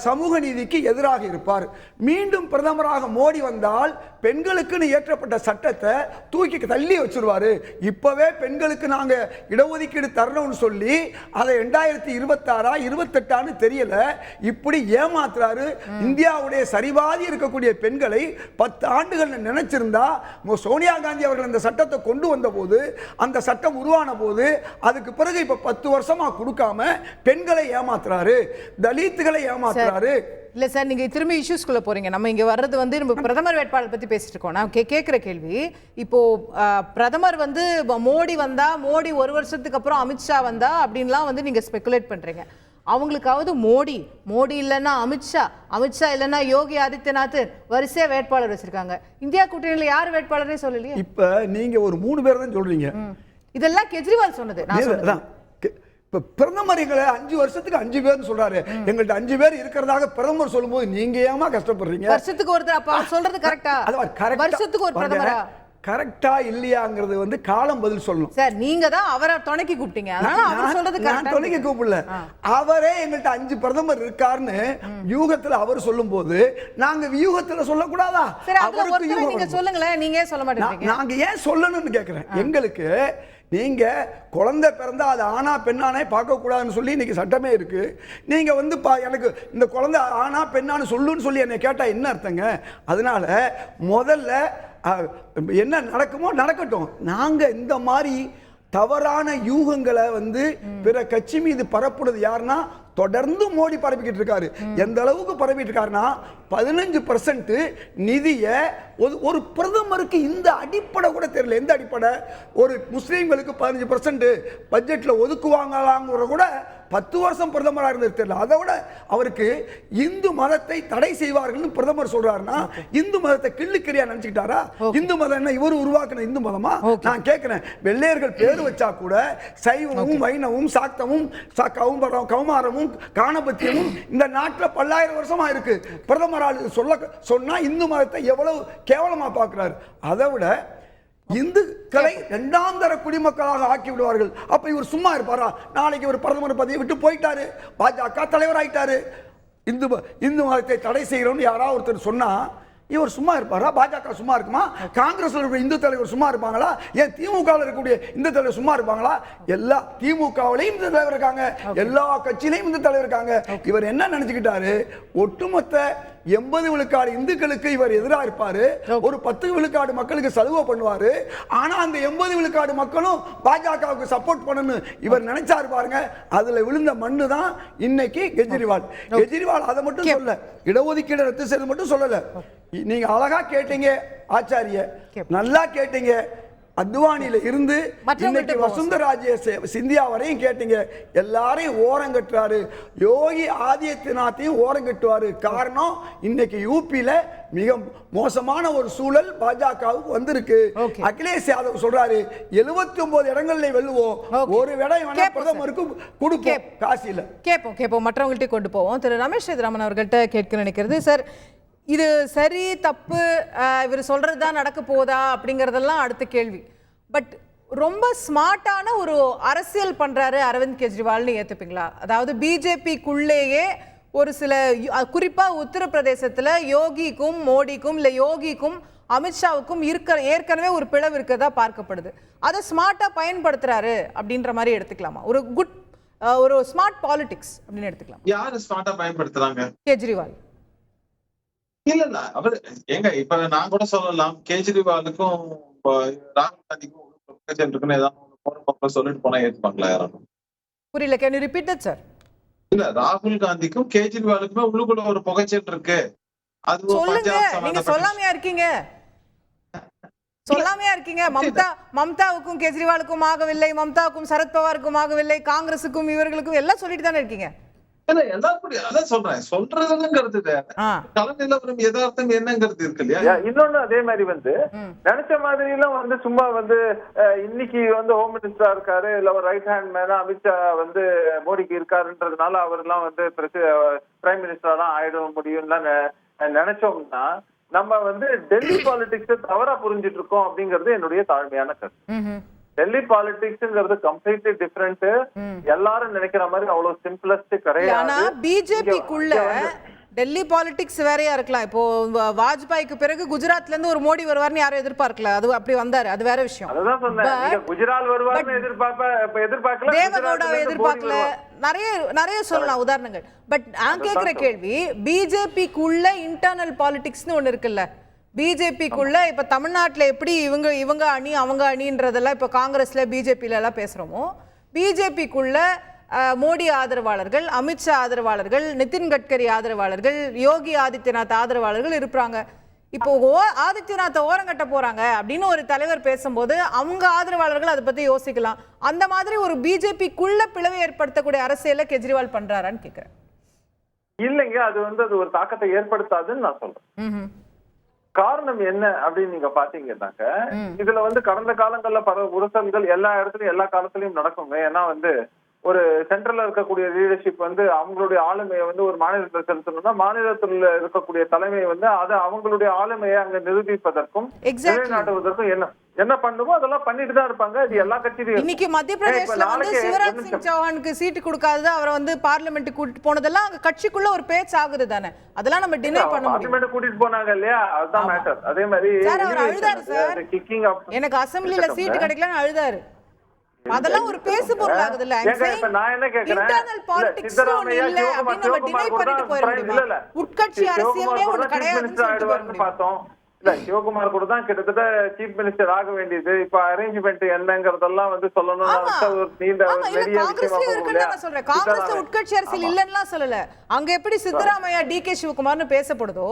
Speaker 3: சமூக நீதிக்கு எதிராக இருப்பார். மீண்டும் பிரதமராக மோடி வந்தால் பெண்களுக்குன்னு ஏற்றப்பட்ட சட்டத்தை தூக்கி தள்ளி வச்சிருவாரு. இப்பவே பெண்களுக்கு நாங்க இடஒதுக்கீடு தரணும்னு சொல்லி அதை 2026 28 தெரியல, இப்படி ஏமாத்துறாரு. இந்தியாவுடைய சரிபாதி இருக்கக்கூடிய பெண்களை 10 ஆண்டுகள் நினைச்சிருந்தா சோனியா காந்தி அவர்கள் அந்த சட்டத்தை கொண்டு வந்த போது, அந்த சட்டம் உருவான போது, அதுக்கு பிறகு இப்ப 10 வருஷமா கொடுக்காம பெண்களை ஏமாத்துறாரு, தலித்துகளை ஏமாத்துறாரு.
Speaker 1: இல்ல சார், நீங்க திரும்பி இஷ்யூஸ்குள்ள போறீங்க. நம்ம இங்க வர்றது வந்து நம்ம பிரதமர் வேட்பாளர் பத்தி பேசிட்டு இருக்கோம். நான் கேட்கிற கேள்வி, இப்போ பிரதமர் வந்து மோடி வந்தா, மோடி 1 வருஷத்துக்கு அப்புறம் அமித்ஷா வந்தா அப்படின்லாம் வந்து நீங்க ஸ்பெகுலேட் பண்றீங்க. அவங்களுக்காவது மோடி இல்லைன்னா அமித்ஷா, அமித்ஷா இல்லைன்னா யோகி ஆதித்யநாத் வரிசையா வேட்பாளர் வச்சிருக்காங்க. இந்தியா கூட்டணியில யார் வேட்பாளரே சொல்லலையே.
Speaker 3: இப்ப நீங்க ஒரு 3 பேர் தான் சொல்றீங்க.
Speaker 1: இதெல்லாம் கெஜ்ரிவால் சொன்னது.
Speaker 3: இப்ப பிரதமர் எங்களை 5 வருஷத்துக்கு 5 பேர் சொல்றாரு. எங்கள்ட்ட 5 பேர் இருக்கிறதாக பிரதமர் சொல்லும்போது நீங்க ஏமா கஷ்டப்படுறீங்க?
Speaker 1: வருஷத்துக்கு ஒருத்தர். அப்ப சொல்றது கரெக்டா? வருஷத்துக்கு ஒரு பிரதமரா?
Speaker 3: கரெக்டா இல்லையாங்கிறது வந்து காலம் பதில் சொல்லணும்.
Speaker 1: சார், நீங்க தான் அவரை துணைக்கு கூப்பிட்டீங்க. அதனால அவர் சொல்றது கரெக்டா.
Speaker 3: நான் துணைக்கு கூப்பிடல, அவரே எங்கள்ட்ட 5 பிரதமர் இருக்காருன்னு வியூகத்துல அவர் சொல்லும்போது நாங்க வியூகத்துல சொல்லக்கூடாதா?
Speaker 1: நீங்க சொல்லுங்களேன். நீங்க சொல்ல மாட்டேங்கிறீங்க.
Speaker 3: நாங்க ஏன் சொல்லணும்னு கேக்குறேன். எங்களுக்கு நீங்க குழந்தை பிறந்தா அது ஆனா பெண்ணானே பார்க்க கூடாதுன்னு சொல்லி இன்னைக்கு சட்டமே இருக்கு. நீங்க வந்து எனக்கு இந்த குழந்தை ஆனா பெண்ணான்னு சொல்லுன்னு சொல்லி என்னை கேட்டா என்ன அர்த்தங்க? அதனால முதல்ல என்ன நடக்குமோ நடக்கட்டும். நாங்க இந்த மாதிரி தவறான யூகங்களை வந்து பிற கட்சி மீது பரப்புறது யாருன்னா தொடர்ந்து மோடி பரப்பிக்கிட்டு இருக்காரு. எந்த அளவுக்கு பரப்பிட்டு இருக்காருன்னா 15% நிதியை ஒரு பிரதமருக்கு இந்த அடிப்படை கூட தெரியல. எந்த அடிப்படை? ஒரு முஸ்லீம்களுக்கு 15% பட்ஜெட்ல ஒதுக்குவாங்களாங்கிற கூட 10 வருஷம் பிரதமராக இருந்தது தெரியல. அதை விட அவருக்கு இந்து மதத்தை தடை செய்வார்கள் பிரதமர் சொல்றாருன்னா இந்து மதத்தை கிள்ளுக்கிறியா நினைச்சுக்கிட்டாரா? இந்து மதம் என்ன இவர் உருவாக்குன இந்து மதமா? நான் கேட்கிறேன். வெள்ளையர்கள் பேர் வச்சா கூட சைவமும் வைணவமும் சாக்தமும் கௌமாரமும் காணபத்தியமும் இந்த நாட்டில் பல்லாயிரம் வருஷமா இருக்கு. பிரதமரால் சொன்னா இந்து மதத்தை எவ்வளவு கேவலமா பார்க்கிறார். அதை விட இந்துக்களை இரண்டாம் தர குடிமக்களாக ஆக்கி விடுவார்கள். அப்ப இவர் சும்மா இருப்பாரா? நாளைக்கு இவர் பிரதமர் பதவியை விட்டு போயிட்டாரு, பாஜக தலைவர் ஆயிட்டாரு, இந்து மதத்தை தடை செய்யறோம்னு யாராவது ஒருத்தர் சொன்னா இவர் சும்மா இருப்பாரா? பாஜக சும்மா இருக்குமா? காங்கிரஸ்ல இருக்கிற இந்து தலைவர் சும்மா இருப்பாங்களா? ஏன் திமுகவில் இருக்கக்கூடிய இந்து தலைவர் சும்மா இருப்பாங்களா? எல்லா திமுகவிலையும் இந்து தலைவர் இருக்காங்க, எல்லா கட்சியிலையும் இந்து தலைவர் இருக்காங்க. இவர் என்ன நினைச்சுக்கிட்டாரு? ஒட்டுமொத்த 80 விழுக்காடு இந்துக்களுக்கு இவர் எதிராக இருப்பாரு, ஒரு 10 விழுக்காடு மக்களுக்கு சலுகை பண்ணுவாரு. ஆனா அந்த 80 விழுக்காடு மக்களும் பாஜகவுக்கு சப்போர்ட் பண்ணணும் இவர் நினைச்சாரு பாருங்க. அதுல விழுந்த மண்ணு தான் இன்னைக்கு கெஜ்ரிவால். கெஜ்ரிவால் அதை மட்டும் சொல்ல, இடஒதுக்கீடு ரத்து செய்யறது மட்டும் சொல்லல. நீங்க அழகா கேட்டீங்க ஆச்சாரிய, நல்லா கேட்டீங்க. அத்வானியில இருந்து இன்னைக்கு வசுந்தராஜே சிந்தியா வரையும் கேட்டீங்க. எல்லாரையும் ஓரங்கட்டுறாரு. யோகி ஆதித்யநாத்தையும் ஓரங்கட்டுவாரு. காரணம் இன்னைக்கு யூபியில மிக மோசமான ஒரு சூழல் பாஜகவுக்கு வந்திருக்கு. அகிலேஷ் யாதவ் சொல்றாரு 79 இடங்கள்ல வெல்லுவோம், ஒரு இடம் பிரதமருக்கு கொடுப்போம். காசியில
Speaker 1: கேட்போம் மற்றவங்கள்ட்ட கொண்டு போவோம். திரு ரமேஷ் சேதுராமன் அவர்கள்ட்ட கேட்க நினைக்கிறது, சார் இது சரி தப்பு இவர் சொல்றது தான் நடக்க போதா அப்படிங்கறதெல்லாம் அடுத்த கேள்வி. பட் ரொம்ப ஸ்மார்ட்டான ஒரு அரசியல் பண்றாரு அரவிந்த் கெஜ்ரிவால்னு ஏத்துப்பீங்களா? அதாவது பிஜேபிக்குள்ளேயே ஒரு சில, குறிப்பா உத்தரப்பிரதேசத்துல யோகிக்கும் மோடிக்கும் இல்ல யோகிக்கும் அமித்ஷாவுக்கும் ஏற்கனவே ஒரு பிளவு இருக்கதா பார்க்கப்படுது. அதை ஸ்மார்ட்டா பயன்படுத்துறாரு அப்படின்ற மாதிரி எடுத்துக்கலாமா? ஒரு ஸ்மார்ட் பாலிடிக்ஸ் அப்படின்னு எடுத்துக்கலாம்.
Speaker 5: யாரு ஸ்மார்ட்டா பயன்படுத்துறாங்க?
Speaker 1: கெஜ்ரிவால்.
Speaker 5: இல்ல அவர் இப்ப நான் கூட சொல்லலாம், கேஜ்ரிவாலுக்கும் ராகுல் காந்திக்கும் இருக்குன்னு ஏதாவது சொல்லிட்டு போனா ஏத்துப்பாங்களா யாரும்?
Speaker 1: புரியல, can you repeat that sir?
Speaker 5: இல்ல, ராகுல் காந்திக்கும் கேஜ்ரிவாலுக்குமே உள்ளுக்குள்ள ஒரு புகைச்சல் இருக்கு. அது
Speaker 1: சொல்லுங்க, நீங்க சொல்லாமையா இருக்கீங்க? மம்தாவுக்கும் கெஜ்ரிவாலுக்கும் ஆகவில்லை, மம்தாவுக்கும் சரத்பவாருக்கும் ஆகவில்லை, காங்கிரசுக்கும் இவர்களுக்கும் எல்லாம் சொல்லிட்டு தானே இருக்கீங்க.
Speaker 6: இன்னொன்னு அதே மாதிரி நினைச்ச மாதிரி எல்லாம் சும்மா இன்னைக்கு ஹோம் மினிஸ்டரா இருக்காரு, இல்ல ஒரு ரைட் ஹேண்ட் மேனா அமித்ஷா மோடிக்கு இருக்காருன்றதுனால அவர் எல்லாம் பிரைம் மினிஸ்டரா தான் ஆயிட முடியும்லாம் நினைச்சோம்னா நம்ம டெல்லி பாலிடிக்ஸ் தவறா புரிஞ்சிட்டு இருக்கோம் அப்படிங்கறது என்னுடைய தாழ்மையான கருத்து. டெல்லி பாலிடிக்ஸ்ங்கிறது கம்ப்ளீட்லி டிஃபரெண்ட். எல்லாரும் நினைக்கிற மாதிரி அவ்வளவு சிம்பிளஸ்ட் கிடையாது.
Speaker 1: ஆனா பிஜேபிக்குள்ள டெல்லி பாலிடிக்ஸ் வேறையா இருக்கலாம். இப்போ வாஜ்பாய்க்கு பிறகு குஜராத்ல இருந்து ஒரு மோடி வருவார்னு யாரும் எதிர்பார்க்கல, அது அப்படி வந்தாரு, அது வேற விஷயம்.
Speaker 6: அதுதான் சொன்னேன், குஜராத் வருவார்னு எதிர்பார்க்கல,
Speaker 1: தேவகவுடாவை எதிர்பார்க்கல, நிறைய சொல்லலாம் உதாரணங்கள். பட் நான் கேக்குற கேள்வி, பிஜேபிக்குள்ள இன்டர்னல் பாலிடிக்ஸ்னு ஒண்ணு இருக்குல்ல. பிஜேபிக்குள்ள இப்ப தமிழ்நாட்டுல எப்படி இவங்க அணி அவங்க அணின்றதெல்லாம் இப்ப காங்கிரஸ்ல பிஜேபில எல்லாம் பேசுறோமோ, பிஜேபிக்குள்ள மோடி ஆதரவாளர்கள், அமித்ஷா ஆதரவாளர்கள், நிதின் கட்கரி ஆதரவாளர்கள், யோகி ஆதித்யநாத் ஆதரவாளர்கள் இருப்பாங்க. இப்போ ஆதித்யநாத்தை ஓரங்கட்ட போறாங்க அப்படின்னு ஒரு தலைவர் பேசும்போது அவங்க ஆதரவாளர்கள் அதை பத்தி யோசிக்கலாம். அந்த மாதிரி ஒரு பிஜேபிக்குள்ள பிளவை ஏற்படுத்தக்கூடிய அரசியலை கெஜ்ரிவால் பண்றாரான்னு கேக்குறேன்.
Speaker 6: இல்லைங்க, அது அது ஒரு தாக்கத்தை ஏற்படுத்தாதுன்னு நான் சொல்றேன். காரணம் என்ன அப்படின்னு நீங்க பாத்தீங்கன்னாக்க, இதுல கடந்த காலங்கள்ல பல உரசல்கள் எல்லா இடத்துலயும் எல்லா காலத்திலயும் நடக்குங்க. ஏன்னா ஒரு சென்ட்ரல்ல இருக்கக்கூடிய லீடர்ஷிப் அவங்களுடைய ஆளுமையை ஒரு மாநிலத்தில் செலுத்தணும்னா மாநிலத்தில் இருக்கக்கூடிய தலைமை அது அவங்களுடைய ஆளுமையை அங்க நிரூபிப்பதற்கும் நிலைநாட்டுவதற்கும் என்ன பண்ணுமோ அதெல்லாம் பண்ணிட்டு தான் இருப்பாங்க. இது எல்லா கட்சியிலும்.
Speaker 1: இன்னைக்கு மத்திய பிரதேசல சிவராஜ் சிங் சௌஹானுக்கு சீட்டு கொடுக்காதது, அவரை பார்லிமெண்ட் கூட்டிட்டு போனதெல்லாம் அங்க கட்சிக்குள்ள ஒரு பேச்சு ஆகுது தானே, அதெல்லாம் நம்ம டினை பண்ண முடியும்.
Speaker 6: பார்லிமெண்ட் கூட்டிட்டு போனாங்க இல்லையா, அதுதான் மேட்டர். அதே மாதிரி
Speaker 1: சார் அவர் அழுதாரு சார், எனக்கு அசெம்பிளில சீட்டு கிடைக்கலன்னு அழுதாரு. அதெல்லாம் ஒரு பேசு பொருள் ஆகுது இல்ல.
Speaker 6: நான் என்ன கேக்குறேன்,
Speaker 1: இன்டர்னல் பாலிடிக்ஸ் இல்ல அப்படி நம்ம டினை பண்ணிட்டு போயிட முடியுமா? உட்கட்சி அரசியலே ஒண்ணு கிடையாதுன்னு சொல்லிட்டு
Speaker 6: பார்த்தோம். இல்ல சிவகுமார் கூட தான் கிட்டத்தட்ட சீஃப் மினிஸ்டர் ஆக வேண்டியது. இப்ப அரேஞ்ச்மெண்ட் என்னங்கறதெல்லாம் வந்து சொல்லணும். ஒரு நீண்ட நெடிய விஷயமா
Speaker 1: காங்கிரஸ் உட்கட்சி அரசியல் இல்லன்னா சொல்லல. அங்க எப்படி சித்தராமையா DK சிவகுமார்னு பேசப்படுதோ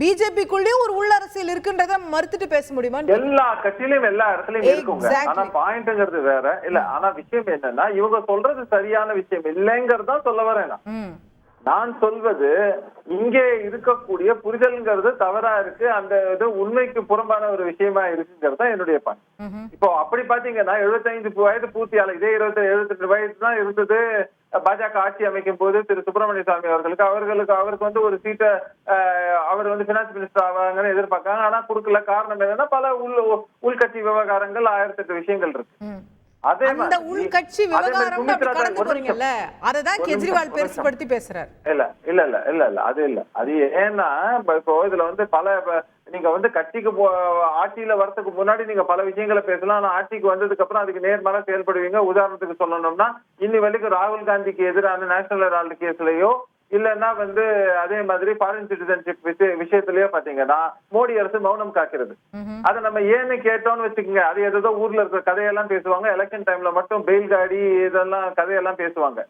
Speaker 1: பிஜேபிக்குள்ளேயும் ஒரு உள்ள அரசியல் இருக்குன்றத மறுத்துட்டு பேச முடியுமா?
Speaker 6: எல்லா கட்சியிலயும் எல்லா இடத்துலயும் இருக்குங்க. ஆனா பாயிண்ட்ங்கிறது வேற இல்ல. ஆனா விஷயம் என்னன்னா இவங்க சொல்றது சரியான விஷயம் இல்லைங்கிறதா சொல்ல வரேன். நான் சொல்வது இங்கே இருக்கக்கூடிய புரிதல்ங்கிறது தவறா இருக்கு. அந்த இது உண்மைக்கு புறம்பான ஒரு விஷயமா இருக்குங்கிறது தான் என்னுடைய பாயிண்ட். இப்போ அப்படி பாத்தீங்கன்னா 75 வயது பூர்த்தியால இதே 78 வயது தான் இருந்தது பாஜக ஆட்சி அமைக்கும் போது திரு சுப்பிரமணிய சாமி அவருக்கு வந்து ஒரு சீட்டை அவர் வந்து பினான்ஸ் மினிஸ்டர் ஆவாங்கன்னு எதிர்பார்க்காங்க. ஆனா கொடுக்கல. காரணம் என்னன்னா பல உள்கட்சி விவகாரங்கள் 1008 விஷயங்கள் இருக்கு.
Speaker 1: அந்த உள்கட்சி விவகாரம் கடந்து போறீங்கல்ல, அததான் கெஜ்ரிவால் பெருசுபடுத்தி பேசுறாரு.
Speaker 6: இல்ல அது ஏன்னா இப்போ இதுல வந்து பல நீங்க வந்து கட்சிக்கு ஆட்சியில வரதுக்கு முன்னாடி நீங்க பல விஷயங்களை பேசலாம். ஆனா ஆட்சிக்கு வந்ததுக்கு அப்புறம் அதுக்கு நேர்மாறா செயல்படுவீங்க. உதாரணத்துக்கு சொல்லணும்னா இன்னி வரைக்கும் ராகுல் காந்திக்கு எதிரான நேஷனல் ஹெரால்டு கேஸ்லயோ இல்லன்னா வந்து அதே மாதிரி ஃபாரின் சிட்டிசன்ஷிப் விஷயத்திலயோ பாத்தீங்கன்னா மோடி அரசு மௌனம் காக்கிறது. அதை நம்ம ஏன்னு கேட்டோம்னு வச்சுக்கோங்க, அது ஏதோ ஊர்ல இருக்கிற கதையெல்லாம் பேசுவாங்க. எலெக்ஷன் டைம்ல மட்டும் பெயில் காடி இதெல்லாம் கதையெல்லாம் பேசுவாங்க.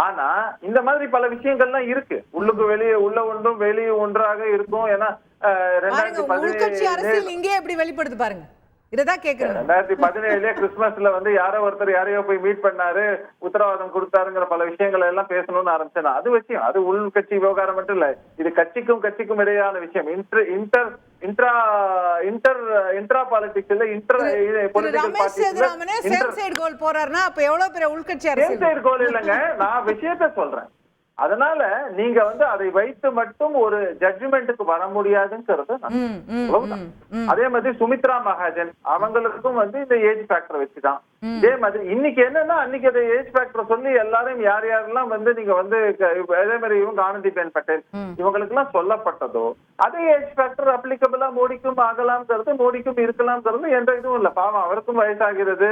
Speaker 6: ஆனா இந்த மாதிரி பல விஷயங்கள்லாம் இருக்கு. உள்ளுக்கு வெளியே உள்ள ஒன்றும் வெளியே ஒன்றாக இருக்கும். ஏன்னா
Speaker 1: 2017 இங்கே எப்படி வெளிப்படுது பாருங்க. இததான் கேக்குறேன்.
Speaker 6: 2017 கிறிஸ்துமஸ்ல வந்து யாரோ ஒருத்தர் யாரையோ போய் மீட் பண்ணாரு, உத்தரவாதம் கொடுத்தாருங்கிற பல விஷயங்கள் எல்லாம் பேசணும்னு ஆரம்பிச்சேன். அது விஷயம், அது உள்கட்சி விவகாரம் மட்டும் இல்ல. இது கட்சிக்கும் இடையான விஷயம். இன்ட்ரா பாலிடிக்ஸ் இல்ல பொலிட்டிக்கல்
Speaker 1: பார்ட்டிஸ் போறாருன்னா அப்ப எவ்வளவு பெரிய உள்கட்சி அரசியல்
Speaker 6: கோல் இல்லைங்க. நான் விஷயத்த சொல்றேன். அதனால நீங்க வந்து அதை வைத்து மட்டும் ஒரு ஜட்ஜ்மெண்ட்டுக்கு வர முடியாதுங்கிறது. அதே மாதிரி சுமித்ரா மகாஜன் அவங்களுக்கும் வந்து இந்த ஏஜ் ஃபேக்டர் வச்சுதான். இதே மாதிரி இன்னைக்கு என்னன்னா அன்னைக்கு அந்த ஏஜ் ஃபேக்டர் சொல்லி எல்லாரும் யாரெல்லாம் வந்து நீங்க வந்து அதே மாதிரி இவங்க ஆனந்திபென் பட்டேல் இவங்களுக்கு எல்லாம் சொல்லப்பட்டதோ அதே ஏஜ் ஃபேக்டர் அப்ளிகபிளா மோடிக்கும் ஆகலாம்ங்கிறது, மோடிக்கும் இருக்கலாம்ங்கிறது எந்த இதுவும் இல்ல. பாவம் அவருக்கும் வயசாகிறது.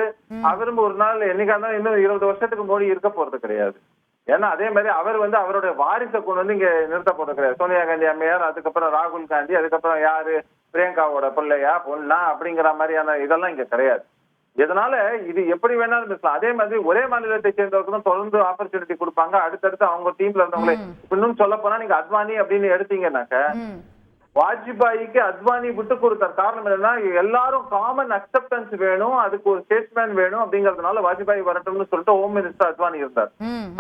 Speaker 6: அவரும் ஒரு நாள் என்னைக்கான இன்னும் 20 வருஷத்துக்கு மோடி இருக்க போறது கிடையாது. ஏன்னா அதே மாதிரி அவர் வந்து அவருடைய வாரிசை கொண்டு வந்து இங்க நிறுத்த போறது கிடையாது. சோனியா காந்தி அம்மையார், அதுக்கப்புறம் ராகுல் காந்தி, அதுக்கப்புறம் யாரு பிரியங்காவோட பிள்ளையா பொண்ணா அப்படிங்கிற மாதிரியான இதெல்லாம் இங்க கிடையாது. இதனால இது எப்படி வேணாலும் பேசலாம். அதே மாதிரி ஒரே மாநிலத்தை சேர்ந்தவர்களும் தொடர்ந்து ஆப்பர்ச்சுனிட்டி கொடுப்பாங்க. அடுத்தடுத்து அவங்க டீம்ல இருந்தவங்களே இன்னும் சொல்ல போனா நீங்க அத்வானி அப்படின்னு எடுத்தீங்கன்னாக்க வாஜ்பாய்க்கு அத்வானி விட்டு கொடுத்தார். காரணம் என்னன்னா எல்லாரும் காமன் அக்செப்டன்ஸ் வேணும், அதுக்கு ஒரு ஸ்டேட்ஸ்மேன் வேணும் அப்படிங்கறதுனால வாஜ்பாய் வரட்டும்னு சொல்லிட்டு ஹோம் மினிஸ்டர் அத்வானி இருந்தார்.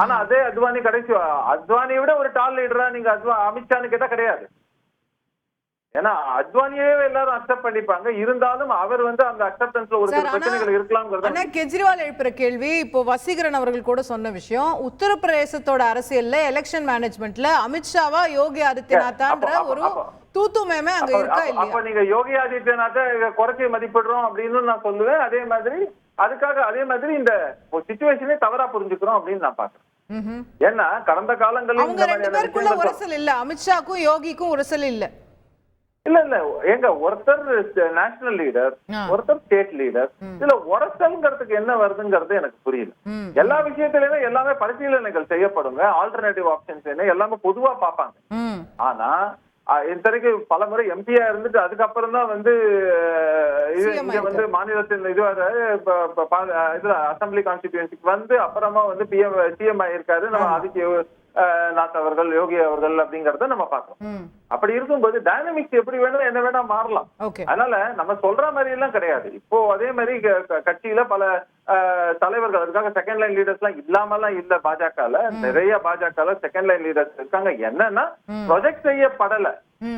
Speaker 6: ஆனா அதே அத்வானி கடைசி அத்வானியை விட ஒரு டால் லீடரா நீங்க அமித்ஷான்னு கேட்டா கிடையாது. ஏன்னா அத்வானியே எல்லாரும் அக்செப்ட் பண்ணிப்பாங்க. இருந்தாலும் அவர் வந்து அந்த அக்செப்டன்ஸ்ல ஒரு சில பிரச்சனைகள் இருக்கலாம்ங்கிறது.
Speaker 1: கெஜ்ரிவால் எழுப்புற கேள்வி இப்போ வசீகரன் அவர்கள் கூட சொன்ன விஷயம், உத்தரப்பிரதேசத்தோட அரசியல்ல எலெக்ஷன் மேனேஜ்மெண்ட்ல அமித்ஷாவா யோகி ஆதித்யநாத்ன்ற ஒரு தூத்துமேமே அங்க இருக்கா இல்லையா?
Speaker 6: அப்ப நீங்க யோகி ஆதித்யநாத்தை குறைச்சி மதிப்பிடுறோம் அப்படின்னு நான் சொல்லுவேன். அதே மாதிரி அதே மாதிரி இந்த சிச்சுவேஷனே தவறா புரிஞ்சுக்கிறோம் அப்படின்னு நான் பாக்குறேன். ஏன்னா கடந்த காலங்களில்
Speaker 1: அவங்க 2 பேருக்குள்ள உரசல் இல்ல, அமித்ஷாக்கும் யோகிக்கும் உரசல் இல்ல.
Speaker 6: இல்ல ஏங்க ஒருத்தர் நேஷனல் லீடர், ஒருத்தர் ஸ்டேட் லீடர். இதுல உரசல்ங்கிறதுக்கு என்ன வருதுங்கிறது எனக்கு புரியல. எல்லா விஷயத்திலயுமே எல்லாமே பரிசீலனைகள் செய்யப்படுங்க. ஆல்டர்னேட்டிவ் ஆப்ஷன்ஸ் என்ன எல்லாமே பொதுவா பார்ப்பாங்க. ஆனா இத்தனைக்கு பல முறை எம்பியா இருந்துட்டு அதுக்கப்புறம் தான் வந்து இங்க வந்து மாநிலத்தின் இதுல அசம்பிளி கான்ஸ்டிடியூன்சிக்கு வந்து அப்புறமா வந்து சிஎம் ஆயிருக்காரு நம்ம ஆதித்யநாத் அவர்கள், யோகி அவர்கள் அப்படிங்கறத நம்ம பாக்குறோம். அப்படி இருக்கும்போது டைனமிக்ஸ் எப்படி வேணும் என்ன வேணா மாறலாம். அதனால நம்ம சொல்ற மாதிரி எல்லாம் கிடையாது. இப்போ அதே மாதிரி கட்சியில பல தலைவர்கள் அதுக்காக செகண்ட் லைன் லீடர்ஸ் எல்லாம் இல்லாமலாம் இல்ல. பாஜகல நிறைய பாஜகல செகண்ட் லைன் லீடர்ஸ் இருக்காங்க. என்னன்னா ப்ரொஜெக்ட் செய்யப்படல.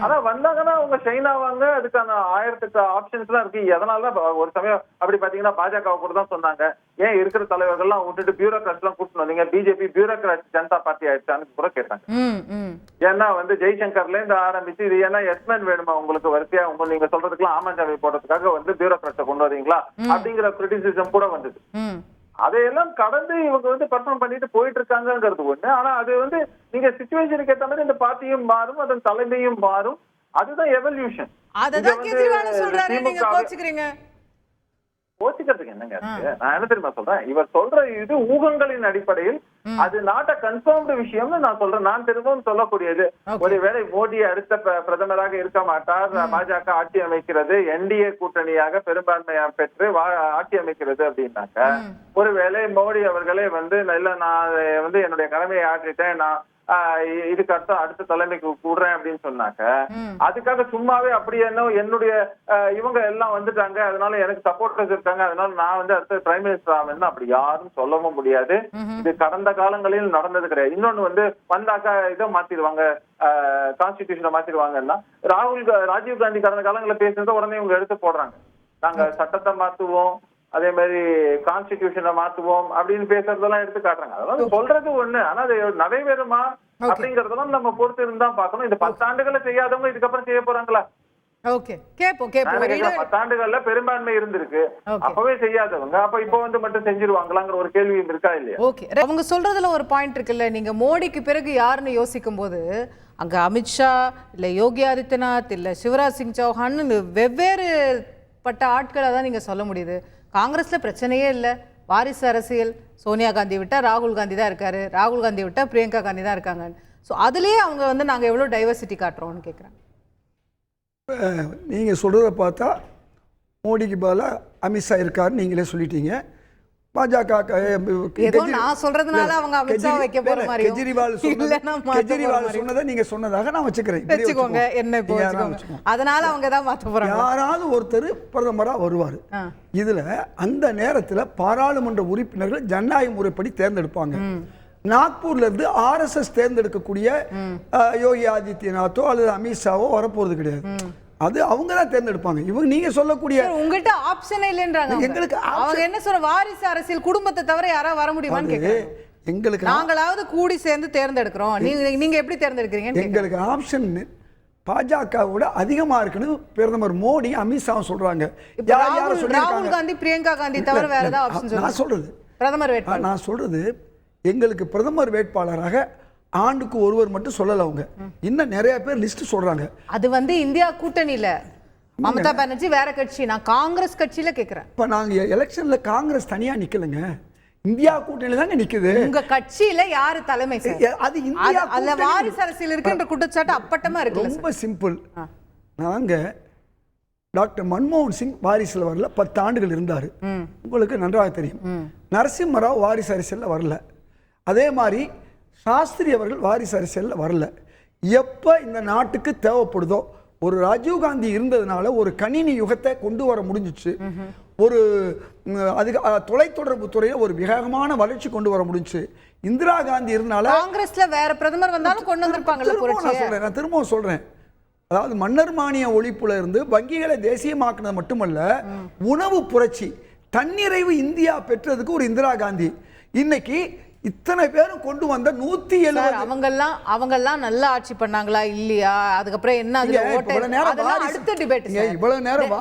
Speaker 6: ஆனா வந்தாங்கன்னா அவங்க ஷைன் ஆவாங்க. அதுக்கான 1008 ஆப்ஷன்ஸ் எல்லாம் இருக்கு. எதனால ஒரு சமயம் அப்படி பாத்தீங்கன்னா பாஜக கூட தான் சொன்னாங்க, ஏன் இருக்கிற தலைவர்கள் எல்லாம் விட்டுட்டு பியூரோகிராட்ஸ் எல்லாம் கூட்டிட்டு வந்தீங்க, பிஜேபி பியூரோகிராட் ஜனதா பார்ட்டி ஆயிடுச்சான்னு கூட கேட்டாங்க. ஏன்னா வந்து ஜெய்சங்கர்ல இருந்து ஆரம்பிச்சு இது ஏன்னா எஸ்மேன் வேணுமா உங்களுக்கு வரிசையா நீங்க சொல்றதுக்குலாம் ஆமாஞ்சாவை போடுறதுக்காக வந்து பியூரோகிராட்ஸை கொண்டு வரீங்களா அப்படிங்கிற கிரிட்டிசிசம் கூட வந்தது. அதையெல்லாம் கடந்து இவங்க வந்து பர்ஃபார்ம் பண்ணிட்டு போயிட்டு இருக்காங்கிறது ஒண்ணு. ஆனா அது வந்து நீங்க சிச்சுவேஷனுக்கு ஏற்ற மாதிரி இந்த பார்ட்டியும் மாறும், அதன் தலைமையும் மாறும். அதுதான் எவல்யூஷன். யோசிக்கிறதுக்கு என்னங்க இருக்கு? நான் என்ன தெரியுமா சொல்றேன், இவர் சொல்ற இது ஊகங்களின் அடிப்படையில் அது நாட்ட கன்ஃபார்ம்டு விஷயம்னு நான் சொல்றேன். நான் திரும்பவும் சொல்லக்கூடியது, ஒருவேளை மோடி அடுத்த பிரதமராக இருக்க மாட்டார், பாஜக ஆட்சி அமைக்கிறது, என்டிஏ கூட்டணியாக பெரும்பான்மையா பெற்று ஆட்சி அமைக்கிறது அப்படின்னாக்க, ஒருவேளை மோடி அவர்களே வந்து இல்ல நான் வந்து என்னுடைய கடமையை ஆற்றிட்டேன், நான் இதுக்கு அடுத்த தலைமைக்கு கூடுறேன் அப்படின்னு சொன்னாக்க, அதுக்காக சும்மாவே அப்படியே என்னுடைய இவங்க எல்லாம் வந்துட்டாங்க, அதனால எனக்கு சப்போர்ட்டர்ஸ் இருக்காங்க, அதனால நான் வந்து அடுத்த பிரைம் மினிஸ்டர் ஆவேன்னு அப்படி யாரும் சொல்லவும் முடியாது. இது கடந்த காலங்களில் நடந்தது கிடையாது. இன்னொன்னு வந்து வந்தாக்கா இதை மாத்திடுவாங்க, கான்ஸ்டிடியூஷனை மாத்திடுவாங்கன்னா, ராஜீவ் காந்தி கடந்த காலங்களில் பேசுறத உடனே இவங்க எடுத்து போடுறாங்க, நாங்க சட்டத்தை மாத்துவோம், அதே மாதிரி கான்ஸ்டிடியூஷனை மாத்துவோம் அப்படின்னு பேசுறதெல்லாம் எடுத்து காட்டுறாங்க. அதெல்லாம் சொல்றது ஒண்ணு, ஆனா அது நடைபெறுமா அப்படிங்கறதெல்லாம் நம்ம பொறுத்து இருந்தா பாக்கணும். இந்த 10 ஆண்டுகளை செய்யாதவங்க இதுக்கப்புறம் செய்ய போறாங்களா?
Speaker 1: ஓகே, கேப்போம்
Speaker 6: 10 ஆண்டுகள்ல பெரும்பான்மை இருந்திருக்கு, அப்பவே செய்யாதவங்க அப்ப இப்ப வந்து மட்டும் செஞ்சிருவாங்களாங்கிற ஒரு கேள்வி இருக்கா இல்லையா?
Speaker 1: ஓகே, அவங்க சொல்றதுல ஒரு பாயிண்ட் இருக்குல்ல, நீங்க மோடிக்கு பிறகு யாருன்னு யோசிக்கும் போது அங்க அமித்ஷா இல்ல யோகி ஆதித்யநாத் இல்ல சிவராஜ் சிங் சௌஹான் வெவ்வேறு பட்ட ஆட்களை தான் நீங்க சொல்ல முடியுது. காங்கிரஸ்ல பிரச்சனையே இல்லை, வாரிசு அரசியல், சோனியா காந்தி விட்டா ராகுல் காந்தி தான் இருக்காரு, ராகுல் காந்தி விட்டா பிரியங்கா காந்தி தான் இருக்காங்க. ஸோ அதுலேயே அவங்க வந்து நாங்கள் எவ்வளோ டைவர்சிட்டி காட்டுறோம்னு கேட்குறாங்க.
Speaker 3: நீங்கள் சொல்கிறத பார்த்தா மோடிக்கு பதிலாக அமித்ஷா இருக்காருன்னு நீங்களே சொல்லிட்டீங்க. பாஜக
Speaker 1: நான் சொல்றதுனால அவங்க அமித்ஷா வைக்க போற மாதிரி
Speaker 3: கெஜ்ரிவால் சொன்னதை நீங்க சொன்னதாக நான் வச்சுக்கிறேன்.
Speaker 1: வெச்சுக்கோங்க, என்ன வெச்சுக்கோங்க, அதனால அவங்க தான் மாத்த போறாங்க.
Speaker 3: யாராவது ஒருத்தர் பிரதமரா வருவார். இதுல அந்த நேரத்துல பாராளுமன்ற உறுப்பினர்கள் ஜனநாயக முறைப்படி தேர்ந்தெடுப்பாங்க. நாக்பூர்ல இருந்து RSS தேர்ந்தெடுக்கக்கூடிய யோகி ஆதித்யநாத்தோ அல்லது அமித்ஷாவோ வரப்போறது கிடையாது. அது அவங்க தான் தேர்ந்தெடுப்பாங்க. இவங்க நீங்க சொல்லக்கூடிய
Speaker 1: உங்ககிட்ட ஆப்ஷனே இல்லன்றாங்க.
Speaker 3: எங்களுக்கு
Speaker 1: அவங்க என்ன சொல்ற, வாரிசு அரசியல் குடும்பத்தை தவிர யாரா வர முடியுமான்னு கேக்குறாங்க.
Speaker 3: எங்களுக்கு
Speaker 1: நாங்களாவது கூடி சேர்ந்து தேர்ந்தெடுக்கிறோம், நீங்க எப்படி தேர்ந்தெடுக்கிறீங்க?
Speaker 3: எங்களுக்கு ஆப்ஷன் பாஜகவோட அதிகமா இருக்குன்னு பிரதமர் மோடி அமித்ஷாவும் சொல்றாங்க.
Speaker 1: ராகுல் காந்தி பிரியங்கா காந்தி தவிர வேற ஏதாவது ஆப்ஷன்?
Speaker 3: நான் சொல்றது
Speaker 1: பிரதமர் வேட்பாளர்,
Speaker 3: நான் சொல்றது எங்களுக்கு பிரதமர் வேட்பாளராக ஆண்டுக்கு ஒருவர் மட்டும் சொல்லல. அவங்க இன்னும் நிறைய பேர் லிஸ்ட் சொல்றாங்க.
Speaker 1: அது வந்து இந்தியா கூட்டணியில மமதா பானர்ஜி வேற கட்சி, நான் காங்கிரஸ் கட்சியில கேக்குறேன்.
Speaker 3: இப்ப நாங்க எலெக்ஷன்ல காங்கிரஸ் தனியா நிக்கலங்க, இந்தியா கூட்டணியில தாங்க நிக்குது.
Speaker 1: உங்க கட்சியில யாரு தலைமை?
Speaker 3: அது இந்தியா
Speaker 1: அல்ல வாரிசு அரசியல் இருக்குன்ற குற்றச்சாட்டு அப்பட்டமா இருக்கு.
Speaker 3: ரொம்ப சிம்பிள். நாங்க டாக்டர் மன்மோகன் சிங் வாரிசுல வரல, 10 ஆண்டுகள் இருந்தாரு, உங்களுக்கு நன்றாக தெரியும். நரசிம்மராவ் வாரிசு அரசியல்ல வரல. அதே மாதிரி சாஸ்திரி அவர்கள் வாரிசு அரசியல்ல வரல. எப்ப இந்த நாட்டுக்கு தேவைப்படுதோ, ஒரு ராஜீவ் காந்தி இருந்ததுனால ஒரு கணினி யுகத்தை கொண்டு வர முடிஞ்சிச்சு, ஒரு அதுக்கு தொலைத்தொடர்பு துறையில ஒரு வேகமான வளர்ச்சி கொண்டு வர முடிஞ்சுச்சு. இந்திரா காந்தி இருந்தால
Speaker 1: காங்கிரஸ்ல வேற பிரதமர் வந்தாலும் கொண்டு வந்திருப்பாங்க.
Speaker 3: நான் திரும்பவும் சொல்றேன், அதாவது மன்னர் மானிய ஒழிப்புல இருந்து வங்கிகளை தேசியமாக்குனது மட்டுமல்ல, உணவு புரட்சி, தன்னிறைவு இந்தியா பெற்றதுக்கு ஒரு இந்திரா காந்தி. இன்னைக்கு இத்தனை பேரும் கொண்டு வந்த 170
Speaker 1: அவங்கெல்லாம் நல்ல ஆட்சி பண்ணாங்களா இல்லையா, அதுக்கப்புறம் என்ன அடுத்த டிபேட்.
Speaker 3: இவ்வளவு நேரம்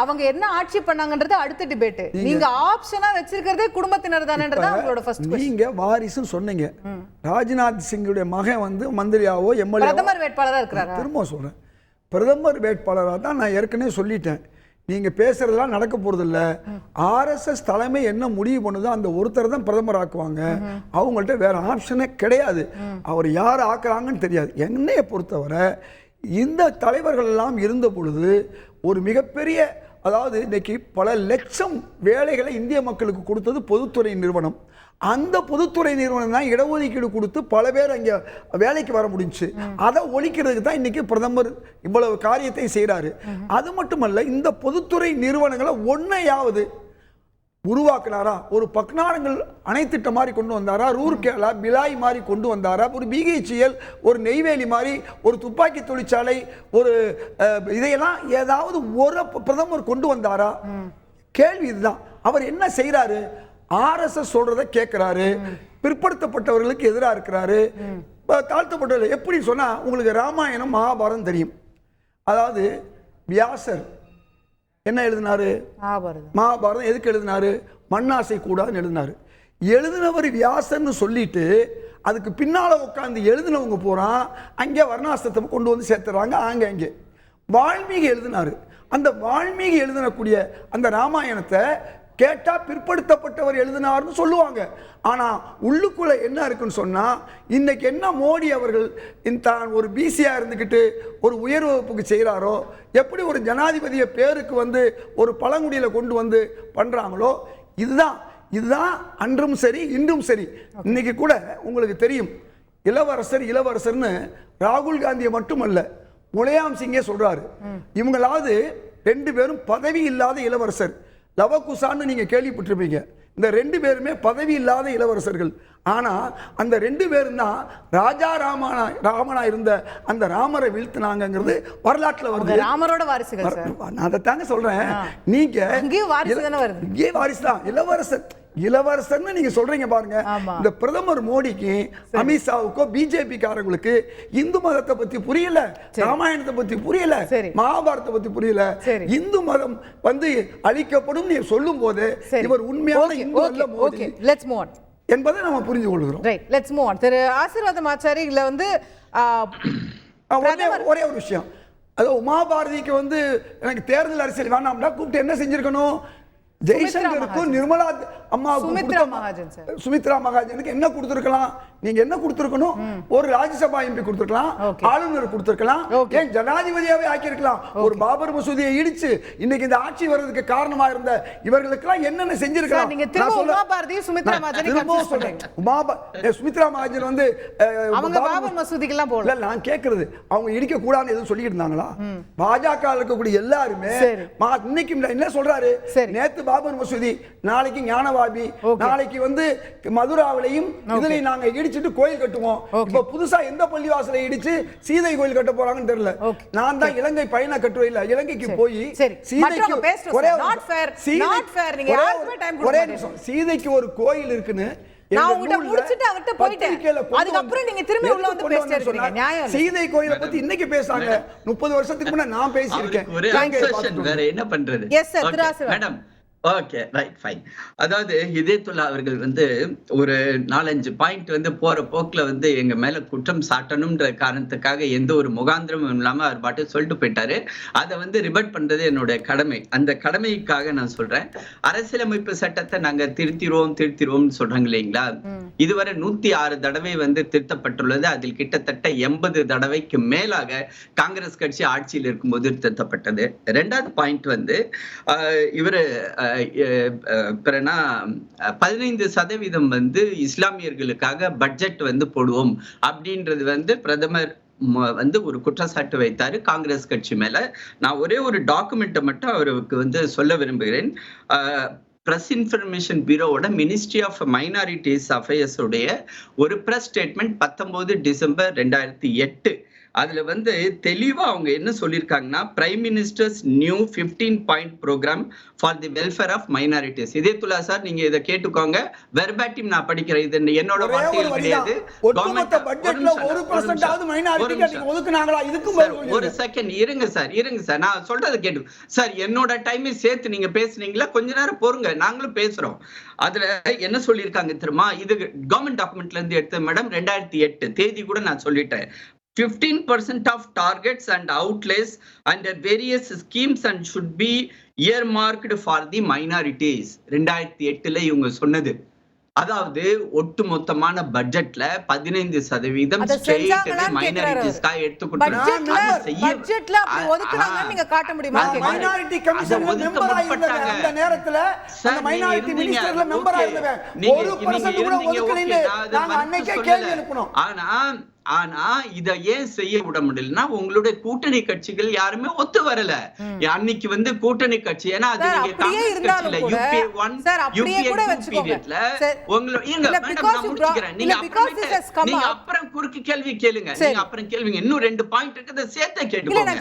Speaker 1: அவங்க என்ன ஆட்சி பண்ணாங்கன்றது அடுத்த டிபேட். நீங்க ஆப்ஷனா வச்சிருக்கிறதே குடும்பத்தினர் தானேன்றது அவங்களோட ஃபர்ஸ்ட் क्वेश्चन.
Speaker 3: நீங்க வாரிசுன்னு சொன்னீங்க. ராஜ்நாத் சிங்குடைய மகன் வந்து மந்திரியாவோ எம்எல்ஏ
Speaker 1: பிரதமர் வேட்பாளரா இருக்கிறாரா?
Speaker 3: திரும்ப சொல்றேன், பிரதமர் வேட்பாளராக தான் நான் ஏற்கனவே சொல்லிட்டேன். நீங்க பேசுறதெல்லாம் நடக்க போறது இல்ல. RSS தலைமை என்ன முடிவு பண்ணுதோ அந்த ஒருத்தர் தான் பிரதமர் ஆக்குவாங்க. அவங்கள்ட்ட வேற ஆப்ஷனே கிடையாது. அவர் யார் ஆக்குறாங்கன்னு தெரியாது. என்னைய பொறுத்தவரை இந்த தலைவர்கள் எல்லாம் இருந்த பொழுது ஒரு மிகப்பெரிய, அதாவது இன்னைக்கு பல லட்சம் வேலைகளை இந்திய மக்களுக்கு கொடுத்தது பொதுத்துறை நிறுவனம். அந்த பொதுத்துறை நிறுவனம் தான் இடஒதுக்கீடு கொடுத்து பல பேர் அங்கே வேலைக்கு வர முடிஞ்சு. அதை ஒழிக்கிறதுக்கு தான் இன்னைக்கு பிரதமர் இவ்வளவு காரியத்தை செய்கிறாரு. அது மட்டுமல்ல, இந்த பொதுத்துறை நிறுவனங்களை ஒன்றையாவது உருவாக்குனாரா? ஒரு பக்னாரங்கள் அணை திட்டம் மாதிரி கொண்டு வந்தாரா? ரூர்கேலா பிலாய் மாதிரி கொண்டு வந்தாரா? ஒரு BHEL, ஒரு நெய்வேலி மாதிரி ஒரு துப்பாக்கி தொழிற்சாலை, ஒரு இதையெல்லாம் ஏதாவது ஒரு பிரதமர் கொண்டு வந்தாரா? கேள்வி இதுதான். அவர் என்ன செய்யறாரு? RSS சொல்றதை கேட்கிறாரு, பிற்படுத்தப்பட்டவர்களுக்கு எதிராக இருக்கிறாரு, தாழ்த்தப்பட்டவர்கள். எப்படி சொன்னா, உங்களுக்கு ராமாயணம் மகாபாரதம் தெரியும். அதாவது வியாசர் என்ன எழுதினாரு? மகாபாரதம் எதுக்கு எழுதினாரு? மண்ணாசை கூடாதுன்னு எழுதினாரு. எழுதினவர் வியாசர்னு சொல்லிட்டு அதுக்கு பின்னால உட்காந்து எழுதினவங்க போறான் அங்கே வர்ணாசிரத்தை கொண்டு வந்து சேர்த்துறாங்க. அங்கே வால்மீகி எழுதினாரு. அந்த வால்மீகி எழுதினக்கூடிய அந்த ராமாயணத்தை கேட்டா பிற்படுத்தப்பட்டவர் எழுதினார்னு சொல்லுவாங்க. ஆனா உள்ளுக்குள்ள என்ன இருக்குன்னு சொன்னா, இன்னைக்கு என்ன மோடி அவர்கள் தான் ஒரு பிசியா இருந்துக்கிட்டு ஒரு உயர் வகுப்புக்கு செய்கிறாரோ, எப்படி ஒரு ஜனாதிபதிய பேருக்கு வந்து ஒரு பழங்குடியில கொண்டு வந்து பண்றாங்களோ, இதுதான் அன்றும் சரி இன்றும் சரி. இன்னைக்கு கூட உங்களுக்கு தெரியும், இளவரசர்னு ராகுல் காந்தியை மட்டுமல்ல முலாயம் சிங்கே சொல்றாரு. இவங்களாவது 2 பேரும் பதவி இல்லாத இளவரசர். லவகுசான்னு நீங்க கேள்விப்பட்டிருப்பீங்க. இந்த 2 பேருமே பதவி இல்லாத இளவரசர்கள். ஆனா அந்த 2 பேரும் தான் ராஜா ராமனா இருந்த அந்த ராமரை வீழ்த்தினாங்கிறது வரலாற்றுல வருது.
Speaker 1: ராமரோட வாரிசுகள் சார்.
Speaker 3: நான் அதை தாங்க சொல்றேன். நீங்க இங்கே வாரிசு தான் இளவரசர்னு நீங்க சொல்றீங்க பாருங்க. இந்த பிரதமர் மோடிக்கு, அமித்ஷாவுக்கோ, பிஜேபி காரங்களுக்கு இந்து மதத்தை பத்தி புரியல, ராமாயணத்தை பத்தி புரியல, மகாபாரதத்தை பத்தி புரியல. இந்து மதம் வந்து அழிக்கப்படும் நீ சொல்லும் போது இவர் உண்மையான இந்து அல்ல மோடி என்பதை நம்ம புரிந்து கொள்கிறோம்.
Speaker 1: திரு ஆசீர்வாதம் ஆச்சாரி இதுல வந்து
Speaker 3: ஒரே ஒரு விஷயம், அதாவது உமாபாரதிக்கு வந்து எனக்கு தேர்தல் அரசியல் வேணாம்னா கூப்பிட்டு என்ன செஞ்சிருக்கணும், ஜெய்சங்கருக்கும் நிர்மலா அம்மாவுக்கும் சுமித்ரா மகாஜனுக்கு என்ன கொடுத்திருக்கலாம், நீங்க என்ன கொடுத்திருக்கணும், ஒரு ராஜ்யசபா எம்பி கொடுத்திருக்கலாம், ஆளுநர் கொடுத்திருக்கலாம், ஏன் ஜனாதிபதியாவே ஆக்கியிருக்கலாம். ஒரு பாபர் மசூதியை இடிச்சு இன்னைக்கு இந்த ஆட்சி வர்றதுக்கு காரணமா இருந்த இவர்களுக்கெல்லாம் என்னென்ன செஞ்சிருக்கலாம். சுமித்ரா மகாஜன் வந்து
Speaker 1: பாபர் மசூதிக்கு எல்லாம் போகல.
Speaker 3: நான் கேட்கறது, அவங்க இடிக்க கூடாதுன்னு எதுவும் சொல்லிட்டு இருந்தாங்களா? பாஜக இருக்கக்கூடிய எல்லாருமே இன்னைக்கு என்ன சொல்றாரு, நேத்து பாபர் மசூதி, நாளைக்கு ஞானவாபி, நாளைக்கு வந்து மதுராவிலையும் இதுலயும் நாங்க இடிச்சிட்டு கோயில் கட்டுவோம். இப்ப புதுசா எந்த பள்ளிவாசலை இடிச்சு சீதை கோயில் கட்ட போறாங்கன்னு தெரியல. நான் தான் இலங்கை பயண கட்டுரையில இலங்கைக்கு போய் சீதைக்கு ஒரு கோயில் இருக்குன்னு சீதை கோயிலை பத்தி இன்னைக்கு பேசுறாங்க. 30 வருஷத்துக்கு முன்னாடி நான் பேசியிருக்கேன்.
Speaker 4: என்ன பண்றது? Okay, right, fine. அதாவது ஹிதாயத்துல்லா அவர்கள் வந்து ஒரு 4-5 பாயிண்ட் வந்து போற போக்குல வந்து எங்க மேல குற்றம் சாட்டணும்ன்ற காரணத்துக்காக எந்த ஒரு முகாந்திரமும் இல்லாம அவர் பாட்டு சொல்லிட்டு போயிட்டாரு. அதை வந்து ரிபட் பண்றது என்னுடைய கடமை. அந்த கடமைக்காக நான் சொல்றேன், அரசியலமைப்பு சட்டத்தை நாங்க திருத்திடுவோம் சொல்றாங்க இல்லைங்களா. இதுவரை 106 தடவை வந்து திருத்தப்பட்டுள்ளது. அதில் கிட்டத்தட்ட 80 தடவைக்கு மேலாக காங்கிரஸ் கட்சி ஆட்சியில் இருக்கும்போது திருத்தப்பட்டது. 2வது பாயிண்ட் வந்து இவரு 15% வந்து இஸ்லாமியர்களுக்காக பட்ஜெட் வந்து போடுவோம் அப்படின்றது வந்து பிரதமர் வந்து ஒரு குற்றச்சாட்டு வைத்தாரு காங்கிரஸ் கட்சி மேல. நான் ஒரே ஒரு டாக்குமெண்ட்டை மட்டும் அவருக்கு வந்து சொல்ல விரும்புகிறேன். பிரஸ் இன்ஃபர்மேஷன் பியூரோவோட மினிஸ்ட்ரி ஆஃப் மைனாரிட்டிஸ் அஃபேர்ஸ் உடைய ஒரு பிரஸ் ஸ்டேட்மெண்ட் 19 டிசம்பர் 2008. அதுல வந்து தெளிவா அவங்க என்ன சொல்லியிருக்காங்கன்னா, prime minister's new 15-point programme for the welfare of minorities. இதேத்துல்லா சார், நீங்க இதை கேட்டுக்கோங்க, வெர்பாட்டிம் நான் படிக்கிறேன், இது என்னோட வார்த்தைகள் கிடையாது. ஒரு செகண்ட் இருங்க சார், நான் சொல்றது கேட்டு சார், என்னோட டைமை சேர்த்து நீங்க பேசுனீங்களா, கொஞ்ச நேரம் பொறுங்க, நாங்களும் பேசுறோம். அதுல என்ன சொல்லியிருக்காங்க தெரியுமா, இது கவர்மெண்ட் டாக்குமெண்ட்ல இருந்து எடுத்த மேடம், 2008 தேதி கூட நான் சொல்லிட்டேன். 15% of targets and outlays under various schemes and should be earmarked for the minorities. 2008 இவங்க சொன்னது. அதாவது ஒட்டு மொத்தமான பட்ஜெட்ல 15% ஸ்ட்ரெயிட் மைனாரிட்டிஸ்க்காக எடுத்துக்கிட்டாங்க.
Speaker 3: மைனாரிட்டி கமிஷன் மெம்பரா இருந்தவங்க அந்த நேரத்துல அந்த மைனாரிட்டி மினிஸ்டர்ல மெம்பரா இருந்தவங்க 1% கூட ஒதுக்கலைன்னு நாங்க அன்னைக்கே கேள்வி எழுப்பினோம்.
Speaker 4: ஆனா இத ஏன் செய்ய விட முடியலன்னா, உங்களுடைய கூட்டணி கட்சிகள் யாருமே ஒத்து வரல. அன்னைக்கு வந்து கூட்டணி கட்சி, ஏன்னா அது நீங்க காங்கிரஸ் கட்சியில UPA 1 UPA 2 பீரியட்ல நீங்க அப்புறம் குறுக்கு கேள்வி கேளுங்க, நீங்க அப்புறம் கேள்விங்க. இன்னும் 2 பாயிண்ட் இருக்குது, சேர்த்து கேட்டுக்கோங்க.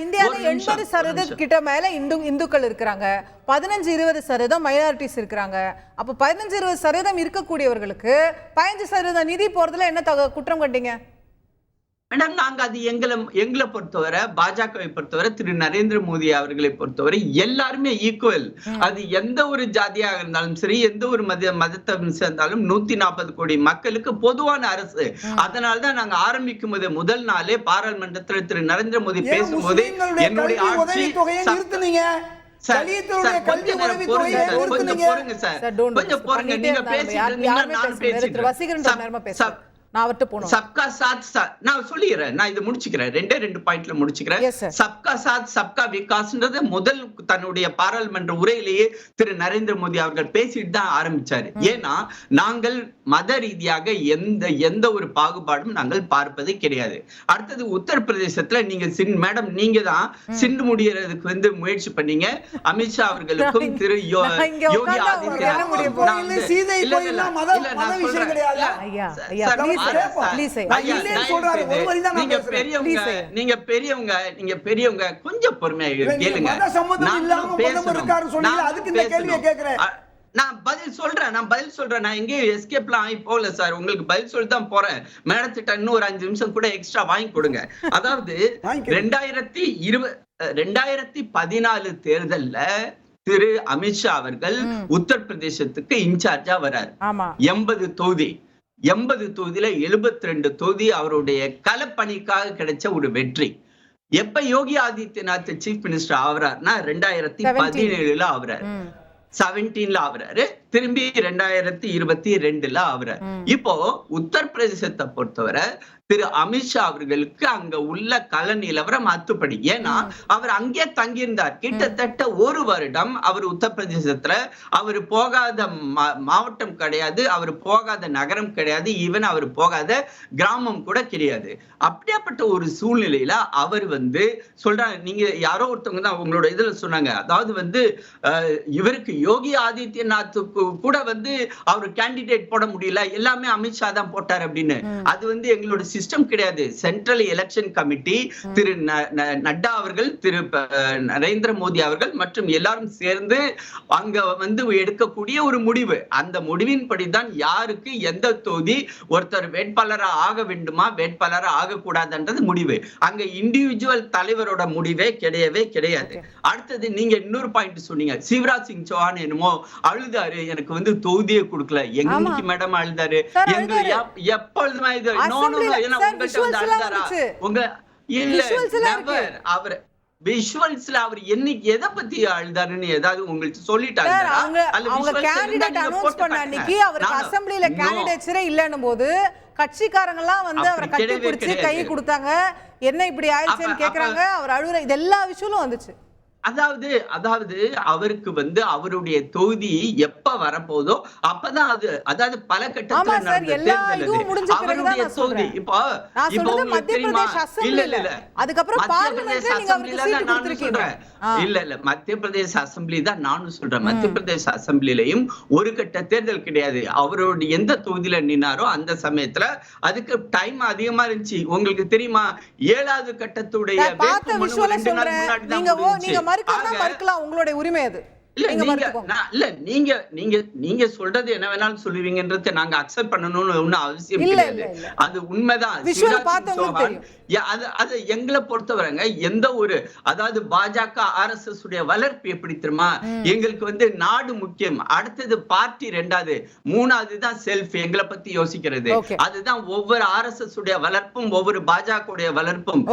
Speaker 1: இந்தியால 80% கிட்ட மேல இந்துக்கள் இருக்காங்க, 15-20% மைனாரிட்டிஸ் இருக்காங்க. அப்ப 15-20% இருக்கக்கூடியவர்களுக்கு 15% நிதி போறதுல என்ன குற்றம் கண்டீங்க?
Speaker 4: மேடம் நாங்க அது எங்களை பொறுத்தவரை, பாஜகவை பொறுத்தவரை, திரு நரேந்திர மோடி அவர்களை பொறுத்தவரை எல்லாருமே ஈக்குவல். அது எந்த ஒரு ஜாதியாக இருந்தாலும் சரி, எந்த ஒரு மதத்தை சேர்ந்தாலும் 140 கோடி மக்களுக்கு பொதுவான அரசு. அதனால்தான் நாங்க ஆரம்பிக்கும் போது முதல் நாளே பாராளுமன்றத்தில் திரு நரேந்திர மோடி பேசும்போது என்னுடைய ஆட்சி சப்கா சாத், நான் சொல்லிடுறேன், நான் இதை முடிச்சுக்கிறேன், 2 பாயிண்ட்ல முடிச்சுக்கிறேன். சப்கா சாத் சப்கா விகாஸ்ன்றது முதல் தன்னுடைய பாராளுமன்ற உரையிலேயே திரு நரேந்திர மோடி அவர்கள் பேசிட்டு தான் ஆரம்பிச்சாரு. ஏன்னா நாங்கள் மத ரீதியாக எந்த ஒரு பாகுபாடும் நாங்கள் பார்ப்பது கிடையாது. அடுத்தது உத்தரப்பிரதேசத்துல நீங்க மேடம் நீங்க தான் சிண்டு முடியறதுக்கு வந்து முயற்சி பண்ணீங்க. அமித்ஷா அவர்களுக்கும் திரு யோகி நீங்க பெரியவங்க கொஞ்சம் பொறுமையா கேளுங்க. நான் பதில் சொல்றேன். நான் எங்கேயும் எஸ்கேப்லாம் ஆகி போகல சார். உங்களுக்கு பதில் சொல்லி தான் போறேன். மேடத்திட்ட இன்னும் ஒரு 5 நிமிஷம் கூட எக்ஸ்ட்ரா வாங்கி கொடுங்க. அதாவது 2014 தேர்தல்ல திரு அமித்ஷா அவர்கள் உத்தரப்பிரதேசத்துக்கு இன்சார்ஜா வராரு. 80 தொகுதி, 80 தொகுதியில 72 தொகுதி அவருடைய களப்பணிக்காக கிடைச்ச ஒரு வெற்றி. எப்ப யோகி ஆதித்யநாத் சீஃப் மினிஸ்டர் ஆகுறாருன்னா 2017 ஆகுறாரு, 17 ஆகுறாரு, திரும்பி 2022 ஆகுறாரு. இப்போ உத்தரப்பிரதேசத்தை பொறுத்தவரை திரு அமித்ஷா அவர்களுக்கு அங்க உள்ள கள நிலவரம் அத்துப்படி. ஏன்னா அவர் அங்கே தங்கியிருந்தார் கிட்டத்தட்ட 1 வருடம். அவர் உத்தரப்பிரதேசத்துல அவர் போகாத மாவட்டம் கிடையாது, அவர் போகாத நகரம் கிடையாது, ஈவன் அவர் போகாத கிராமம் கூட கிடையாது. அப்படியாப்பட்ட ஒரு சூழ்நிலையில அவர் வந்து சொல்றாங்க, நீங்க யாரோ ஒருத்தவங்க தான் உங்களோட இதுல சொன்னாங்க, அதாவது வந்து இவருக்கு யோகி ஆதித்யநாத்துக்கு கூட வந்து அவர் கேண்டிடேட் போட முடியல, எல்லாமே அமித்ஷா தான் போட்டார் அப்படின்னு. அது வந்து எங்களோட சிஸ்டம் கிடையாது. சென்ட்ரல் எலெக்ஷன் கமிட்டி, திரு நட்டா அவர்கள், திரு நரேந்திர மோடி அவர்கள் மற்றும் எல்லாரும் சேர்ந்து அங்க வந்து எடுக்கக்கூடிய ஒரு முடிவு. அந்த முடிவின்படிதான் யாருக்கு எந்த தொகுதி ஒருத்தர் வேட்பாளரா ஆக வேண்டுமா, வேட்பாளரா ஆகக்கூடாதுன்றது முடிவு. அங்க இண்டிவிஜுவல் தலைவரோட முடிவே கிடையவே கிடையாது. அடுத்தது நீங்க இன்னொரு பாயிண்ட் சொன்னீங்க, சிவராஜ் சிங் சௌஹான் என்னமோ அழுதாரு, எனக்கு வந்து தொகுதியே கொடுக்கல. எங்களுக்கு மேடம் அழுதாரு, எப்பொழுதுமே விஷுவல்ஸ்ல அவர் என்னைக்கு எதை பத்தி அழுதாருன்னு ஏதாவது உங்களுக்கு சொல்லிட்டாங்க?
Speaker 1: அசெம்பிளில கேண்டிடேட்ஸே இல்லன்னும் போது கட்சிக்காரங்க எல்லாம் வந்து அவரை கட்டி பிடிச்சு கை கொடுத்தாங்க, என்ன இப்படி ஆயிடுச்சுன்னு கேக்குறாங்க, அவர் அழுகுற, இது எல்லா விஷயமும் வந்துச்சு.
Speaker 4: அதாவது அவருக்கு வந்து அவருடைய தொகுதி எப்ப வரப்போதோ அப்பதான் அது, அதாவது பல கட்டத்துல அவருடைய தொகுதி. இப்போ மத்திய பிரதேச அசம்பிளி தான் நானும் சொல்றேன். மத்திய பிரதேச அசம்பிளிலையும் ஒரு கட்ட தேர்தல் கிடையாது. அவருடைய எந்த தொகுதியில நின்னாரோ அந்த சமயத்துல அதுக்கு டைம் அதிகமா இருந்துச்சு. உங்களுக்கு தெரியுமா, 7வது கட்டத்துடைய
Speaker 1: உங்களுடைய உரிமை அது.
Speaker 4: நீங்க சொல்றது என்ன வேணாலும் சொல்லுவீங்கன்றது நாங்க அக்செப்ட் பண்ணணும்னு ஒன்னும் அவசியம் கிடையாது. அது உண்மைதான். அது எங்களை பொறுத்தவரைங்க எந்த ஒரு, அதாவது பாஜக RSS உடைய வளர்ப்பு எப்படி தெரியுமா, எங்களுக்கு வந்து நாடு முக்கியம், அடுத்தது பார்ட்டி 2வது, 3வது தான் செல்ஃப். எங்களை பத்தி யோசிக்கிறது அதுதான். ஒவ்வொரு RSS உடைய வளர்ப்பும் ஒவ்வொரு பாஜக உடைய வளர்ப்பும்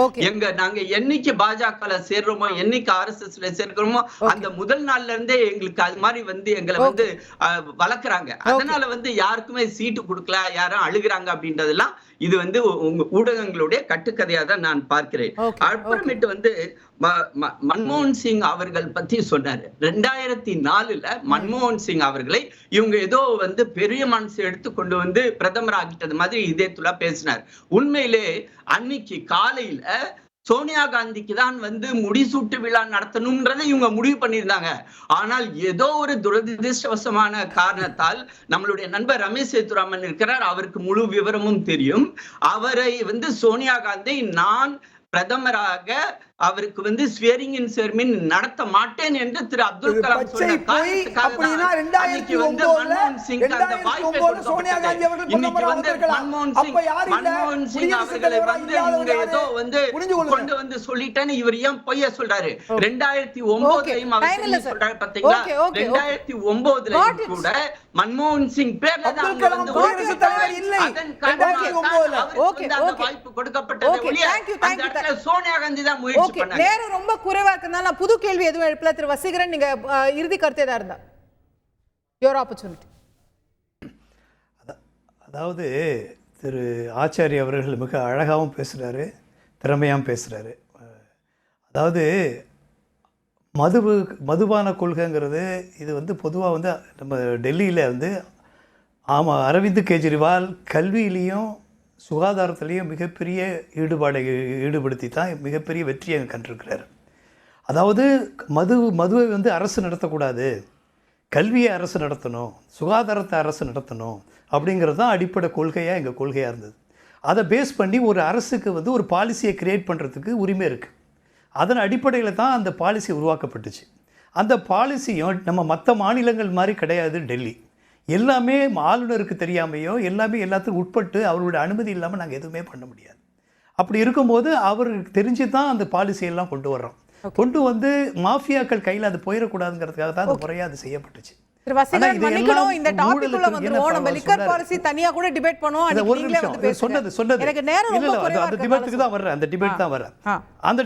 Speaker 4: நாங்க என்னைக்கு பாஜக சேர்றோமோ, என்னைக்கு RSS சேர்க்கிறோமோ, அந்த முதல் நாள்ல இருந்தே எங்களுக்கு அது மாதிரி வந்து எங்களை வந்து வளர்க்குறாங்க. அதனால வந்து யாருக்குமே சீட்டு கொடுக்கல, யாரும் அழுகுறாங்க அப்படின்றதெல்லாம் இது வந்து உங்க ஊடகங்களுடைய கட்டுக்கதையா தான் நான் பார்க்கிறேன். அப்புறமேட்டு வந்து மன்மோகன் சிங் அவர்கள் பத்தி சொன்னாரு. 2004 மன்மோகன் சிங் அவர்களை இவங்க ஏதோ வந்து பெரிய மனசு எடுத்து கொண்டு வந்து பிரதமர் ஆகிட்டது மாதிரி இதேத்துல பேசினார். உண்மையிலே அன்னைக்கு காலையில சோனியா காந்திக்கு தான் வந்து முடிசூட்டு விழா நடத்தணும்ன்றதை இவங்க முடிவு பண்ணியிருந்தாங்க. ஆனால் ஏதோ ஒரு துரதிருஷ்டவசமான காரணத்தால் நம்மளுடைய நண்பர் ரமேஷ் சேதுராமன் இருக்கிறார், அவருக்கு முழு விவரமும் தெரியும். அவரை வந்து சோனியா காந்தி நான் பிரதமராக அவருக்கு வந்து ஸ்வேரிங் இன் செர்மனி நடத்த மாட்டேன் என்று திரு அப்துல் கலாம் சொன்ன காரணத்துக்காக அன்னைக்கு வந்து மன்மோகன் சிங் அந்த வாய்ப்பை கொடுக்கப்பட்டது. இன்னைக்கு வந்து மன்மோகன் சிங் அவர்களை வந்து நீங்க ஏதோ வந்து கொண்டு வந்து சொல்லிட்டேன்னு இவர் ஏன் பொய்ய சொல்றாரு? 2009 அவர் சொல்றாரு பாத்தீங்களா? 2009 கூட மன்மோகன் சிங் பேர்ல தான் அவங்க வந்து அதன் காரணமாக அந்த வாய்ப்பு கொடுக்கப்பட்டது. சோனியா காந்தி தான் முயற்சி பண்ணாங்க.
Speaker 1: நேரம் ரொம்ப குறைவா இருக்கனால நான் புது கேள்வி எதுவும் எழுப்பல. திரு வசீகரன், நீங்க இறுதி கருத்து ஏதா இருந்தா யுவர் ஆப்பர்ச்சுனிட்டி.
Speaker 2: அதாவது திரு ஆச்சாரிய அவர்கள் மிக அழகாகவும் பேசுகிறாரு, திறமையாகவும் பேசுகிறாரு. அதாவது மதுபான கொள்கைங்கிறது இது வந்து பொதுவாக வந்து நம்ம டெல்லியில் வந்து ஆமாம் அரவிந்த் கெஜ்ரிவால் கல்வியிலையும் சுகாதாரத்திலையும் மிகப்பெரிய ஈடுபடுத்தி தான் மிகப்பெரிய வெற்றியை கண்டிருக்கிறார். அதாவது மதுவை வந்து அரசு நடத்தக்கூடாது, கல்வியை அரசு நடத்தணும், சுகாதாரத்தை அரசு நடத்தணும் அப்படிங்கிறது தான் அடிப்படை கொள்கையாக எங்கள் கொள்கையாக இருந்தது. அதை பேஸ் பண்ணி ஒரு அரசுக்கு வந்து ஒரு பாலிசியை கிரியேட் பண்ணுறதுக்கு உரிமை இருக்குது. அதன் அடிப்படையில் தான் அந்த பாலிசி உருவாக்கப்பட்டுச்சு. அந்த பாலிசியும் நம்ம மற்ற மாநிலங்கள் மாதிரி கிடையாது. டெல்லி எல்லாமே ஆளுநருக்கு தெரியாமையோ எல்லாமே எல்லாத்துக்கும் உட்பட்டு அவருடைய அனுமதி இல்லாமல் நாங்கள் எதுவுமே பண்ண முடியாது. அப்படி இருக்கும்போது அவருக்கு தெரிஞ்சு தான் அந்த பாலிசியெல்லாம் கொண்டு வர்றோம். கொண்டு வந்து மாஃபியாக்கள் கையில் அது போயிடக்கூடாதுங்கிறதுக்காக தான் அது முறையாக அது செய்யப்பட்டுச்சு.
Speaker 1: இந்த டாபிக் உள்ள வந்துறோம். நம்ம லிக்கர் பாலிசி தனியா கூட டிபேட் பண்ணுவோம். அது நீங்களே வந்து பேசுங்க.
Speaker 2: சொன்னது
Speaker 1: எனக்கு நேரம் ரொம்ப குறைவா
Speaker 2: இருக்கு. அந்த டிபேட்டுக்கு தான் வர்றேன். அந்த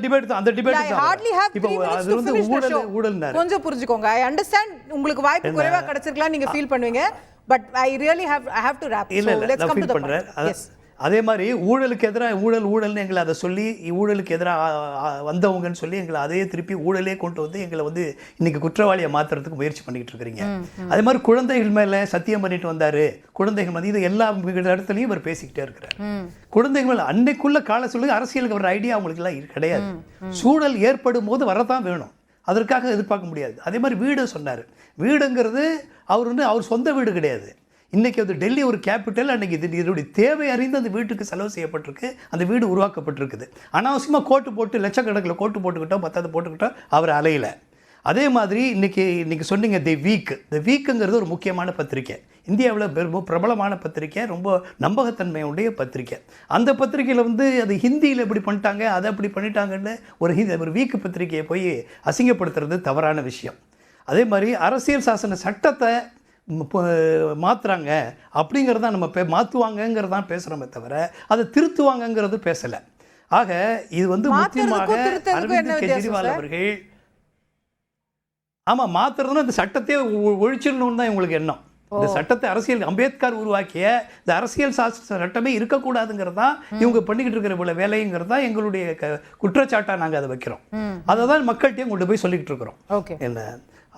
Speaker 2: டிபேட் தான்
Speaker 1: இப்போ அது வந்து ஊழல்னாரு. கொஞ்சம் புரிஞ்சுக்கோங்க. ஐ அண்டர்ஸ்டாண்ட் உங்களுக்கு வாய்ப்பு குறைவா கிடைச்சிருக்கலாம் நீங்க ஃபீல் பண்ணுவீங்க. But I really have to rap.
Speaker 2: So let's come to the point. அதே மாதிரி ஊழலுக்கு எதிராக ஊழல்னு எங்களை அதை சொல்லி ஊழலுக்கு எதிராக வந்தவங்கன்னு சொல்லி எங்களை அதையே திருப்பி ஊழலே கொண்டு வந்து எங்களை வந்து இன்னைக்கு குற்றவாளியை மாற்றுறதுக்கு முயற்சி பண்ணிக்கிட்டு இருக்கிறீங்க. அதே மாதிரி குழந்தைகள் மேலே சத்தியம் பண்ணிட்டு வந்தார். குழந்தைகள் வந்து இது எல்லா இடத்துலையும் இவர் பேசிக்கிட்டே இருக்கிறார். குழந்தைகள் மேலே அன்னைக்குள்ள கால சொல்லுங்க அரசியலுக்கு ஒரு ஐடியா அவங்களுக்கு எல்லாம் கிடையாது. சூழல் ஏற்படும் போது வரதான் வேணும், அதற்காக எதிர்பார்க்க முடியாது. அதே மாதிரி வீடு சொன்னார். வீடுங்கிறது அவர் சொந்த வீடு கிடையாது. இன்றைக்கி அது டெல்லி ஒரு கேபிட்டல். அன்றைக்கி இதனுடைய தேவை அறிந்து அந்த வீட்டுக்கு செலவு செய்யப்பட்டிருக்கு, அந்த வீடு உருவாக்கப்பட்டிருக்குது. அனாவசியமாக கோட்டு போட்டு லட்சக்கணக்கில் கோட்டு போட்டுக்கிட்டோம், பத்தாவது போட்டுக்கிட்டோம், அவர் அலையில். அதே மாதிரி இன்றைக்கி சொன்னீங்க தி வீக்குங்கிறது ஒரு முக்கியமான பத்திரிக்கை, இந்தியாவில் ரொம்ப பிரபலமான பத்திரிக்கை, ரொம்ப நம்பகத்தன்மையுடைய பத்திரிக்கை. அந்த பத்திரிக்கையில் வந்து அது ஹிந்தியில் எப்படி பண்ணிட்டாங்க, அதை அப்படி பண்ணிட்டாங்கன்னு ஒரு வீக்கு பத்திரிக்கையை போய் அசிங்கப்படுத்துறது தவறான விஷயம். அதே மாதிரி அரசியல் சாசன சட்டத்தை மாற்றுறாங்க அப்படிங்கிறதான் நம்ம மாற்றுவாங்கங்கிறதான் பேசுகிறோமே தவிர அதை திருத்துவாங்கங்கிறது பேசலை. ஆக இது வந்து முக்கியமாக அரவிந்த் கெஜ்ரிவால் அவர்கள் ஆமாம் மாற்றுறதுன்னா இந்த சட்டத்தையே ஒழிச்சிடணும்னு தான் இவங்களுக்கு எண்ணம். இந்த சட்டத்தை அரசியல் அம்பேத்கர் உருவாக்கிய இந்த அரசியல் சட்டமே இருக்கக்கூடாதுங்கிறது தான் இவங்க பண்ணிக்கிட்டு இருக்கிற இவ்வளோ வேலைங்கிறது தான் எங்களுடைய குற்றச்சாட்டாக நாங்கள் அதை வைக்கிறோம். அதை தான் மக்கள்கிட்டையும் கொண்டு போய் சொல்லிக்கிட்டு இருக்கிறோம். என்ன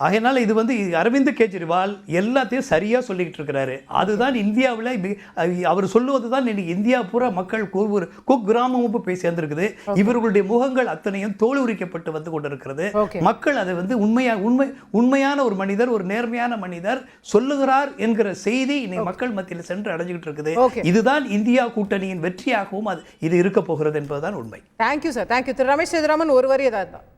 Speaker 2: ஆகையினால இது வந்து அரவிந்த் கெஜ்ரிவால் எல்லாத்தையும் சரியாக சொல்லிக்கிட்டு இருக்கிறாரு. அதுதான் இந்தியாவில் அவர் சொல்லுவது தான் இன்னைக்கு இந்தியா பூரா மக்கள் ஒவ்வொரு குக்கிராமமும் போய் சேர்ந்திருக்குது. இவர்களுடைய முகங்கள் அத்தனையும் தோல் உரிக்கப்பட்டு வந்து கொண்டிருக்கிறது. மக்கள் அதை வந்து உண்மையான ஒரு மனிதர், ஒரு நேர்மையான மனிதர் சொல்லுகிறார் என்கிற செய்தி இன்னைக்கு மக்கள் மத்தியில் சென்று அடைஞ்சிக்கிட்டு இருக்குது. இதுதான் இந்தியா கூட்டணியின் வெற்றியாகவும் இது இருக்க போகிறது என்பதுதான் உண்மை.
Speaker 1: Thank you sir. தேங்க்யூ. திரு ரமேஷ் சேதுராமன் ஒரு வரி ஏதாவது தான்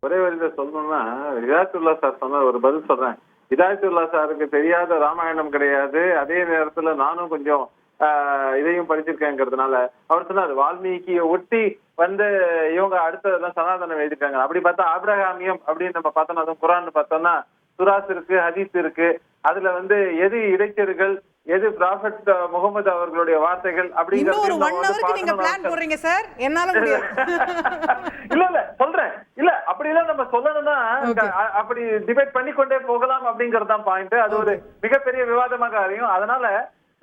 Speaker 6: ஒரே வரியில சொல்லணும்னா ஹிதாயத்துல்லா சார் சொன்ன ஒரு பதில் சொல்றேன். ஹிதாயத்துல்லா சாருக்கு தெரியாத ராமாயணம் கிடையாது. அதே நேரத்துல நானும் கொஞ்சம் இதையும் படிச்சிருக்கேங்கிறதுனால அவர் சொன்னார் வால்மீகியை ஒட்டி வந்து இவங்க அடுத்ததெல்லாம் சனாதனம் எழுதிருக்காங்க. அப்படி பார்த்தா ஆப்ரஹாமியம் அப்படின்னு நம்ம பார்த்தோம்னா அதுவும் குரான் பார்த்தோம்னா சுராஸ் இருக்கு, ஹதீஸ் இருக்கு. அதுல வந்து எது இடைச்சர்கள், எது ப்ராஃபட் முகமது அவர்களுடைய வார்த்தைகள் அப்படிங்கிறது இல்ல சொல்றேன். இல்ல அப்படி எல்லாம் நம்ம சொல்லணும்னா அப்படி டிபேட் பண்ணிக்கொண்டே போகலாம் அப்படிங்கறது தான் பாயிண்ட். அது ஒரு மிகப்பெரிய விவாதமாக அறியும். அதனால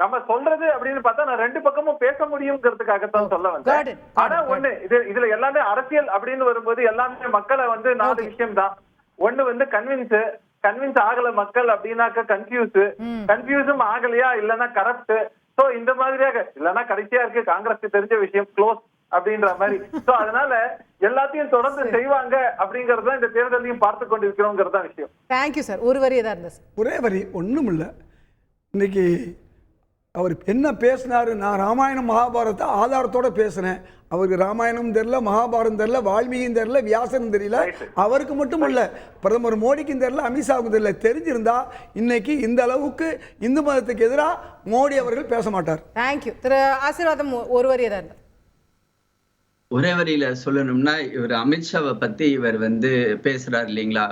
Speaker 6: நம்ம சொல்றது அப்படின்னு பார்த்தா நான் ரெண்டு பக்கமும் பேச முடியுங்கிறதுக்காகத்தான் சொல்ல வந்தேன். ஆனா ஒண்ணு இதுல எல்லாமே அரசியல் அப்படின்னு வரும்போது எல்லாமே மக்களை வந்து 4 விஷயம் தான். ஒண்ணு வந்து கன்வின்ஸ் ஆகல மக்கள் அப்படின்னாக்க கன்ஃபியூஸும் ஆகலையா இல்லன்னா கரப்ட். சோ இந்த மாதிரியாக இல்லன்னா கடைசியா இருக்கு காங்கிரஸ் தெரிஞ்ச விஷயம் க்ளோஸ் அப்படின்ற மாதிரி. சோ அதனால எல்லாத்தையும் தொடர்ந்து செய்வாங்க அப்படிங்கறத இந்த தேர்தலையும் பார்த்து கொண்டிருக்கிறோங்கிறதா விஷயம்.
Speaker 1: Thank you sir. ஒரு வரி ஏதாவது இருந்தா
Speaker 3: ஒரே வரி ஒண்ணும் இல்ல. இன்னைக்கு அவர் என்ன பேசினாரு, நான் ராமாயணம் மகாபாரதத்தை ஆதாரத்தோட பேசுனேன். அவருக்கு ராமாயணம் தெரியல, மகாபாரதம் தெரியல, வால்மீகியும் தெரியல, வியாசனும் தெரியல. அவருக்கு மட்டும் இல்ல, பிரதமர் மோடிக்கும் தெரியல, அமித்ஷாவுக்கும் தெரியல. தெரிஞ்சிருந்தா இன்னைக்கு இந்த அளவுக்கு இந்து மதத்துக்கு எதிராக மோடி அவர்கள் பேச மாட்டார்.
Speaker 1: தேங்க்யூ. திரு ஆசீர்வாதம் ஒரு வரி ஏதாவது
Speaker 4: ஒரே வரியில சொல்லணும்னா, இவர் அமித்ஷாவை பத்தி இவர் பேசுறாரு இல்லைங்களா,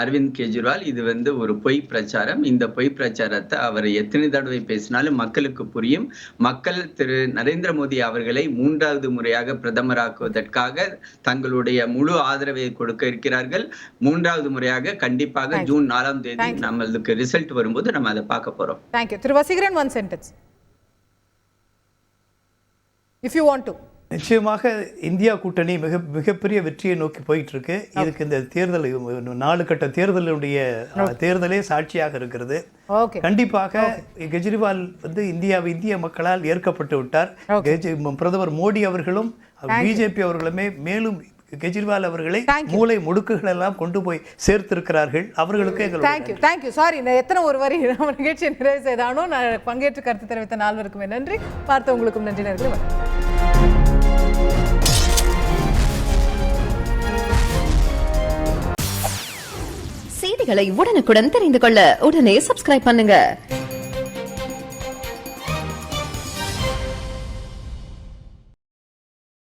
Speaker 4: அரவிந்த் கெஜ்ரிவால், இது ஒரு பொய் பிரச்சாரம். இந்த பொய் பிரச்சாரத்தை அவர் எத்தனை தடவை பேசினாலும் மக்களுக்கு புரியும். மக்கள் திரு நரேந்திர மோடி அவர்களை 3வது முறையாக பிரதமராக்குவதற்காக தங்களுடைய முழு ஆதரவை கொடுக்க இருக்கிறார்கள். 3வது முறையாக கண்டிப்பாக ஜூன் 4ஆம் தேதி நம்மளுக்கு ரிசல்ட் வரும்போது நம்ம அதை பார்க்க போறோம்.
Speaker 1: Thank you. Thiru Vaseegaran, 1 sentence if you want to.
Speaker 2: நிச்சயமாக இந்தியா கூட்டணி மிகப்பெரிய வெற்றியை நோக்கி போயிட்டு இருக்கு. இதுக்கு இந்த தேர்தல் 4 கட்ட தேர்தலே சாட்சியாக இருக்கிறது. கண்டிப்பாக கெஜ்ரிவால் இந்திய மக்களால் ஏற்கப்பட்டு விட்டார். பிரதமர் மோடி அவர்களும் பிஜேபி அவர்களுமே மேலும் கெஜ்ரிவால் அவர்களை மூளை முடுக்குகள் எல்லாம் கொண்டு போய் சேர்த்திருக்கிறார்கள். அவர்களுக்கு
Speaker 1: தேங்க்யூ. சாரி, எத்தனை ஒரு வரி நம்ம நிகழ்ச்சியை நிறைவு செய்தானோ. நான் பங்கேற்று கருத்து தெரிவித்த 4 நன்றி. பார்த்தவங்களுக்கும் நன்றி நேயர்களே.
Speaker 7: செய்திகளை உடனுக்குடன் தெரிந்து கொள்ள உடனே சப்ஸ்கிரைப் பண்ணுங்க.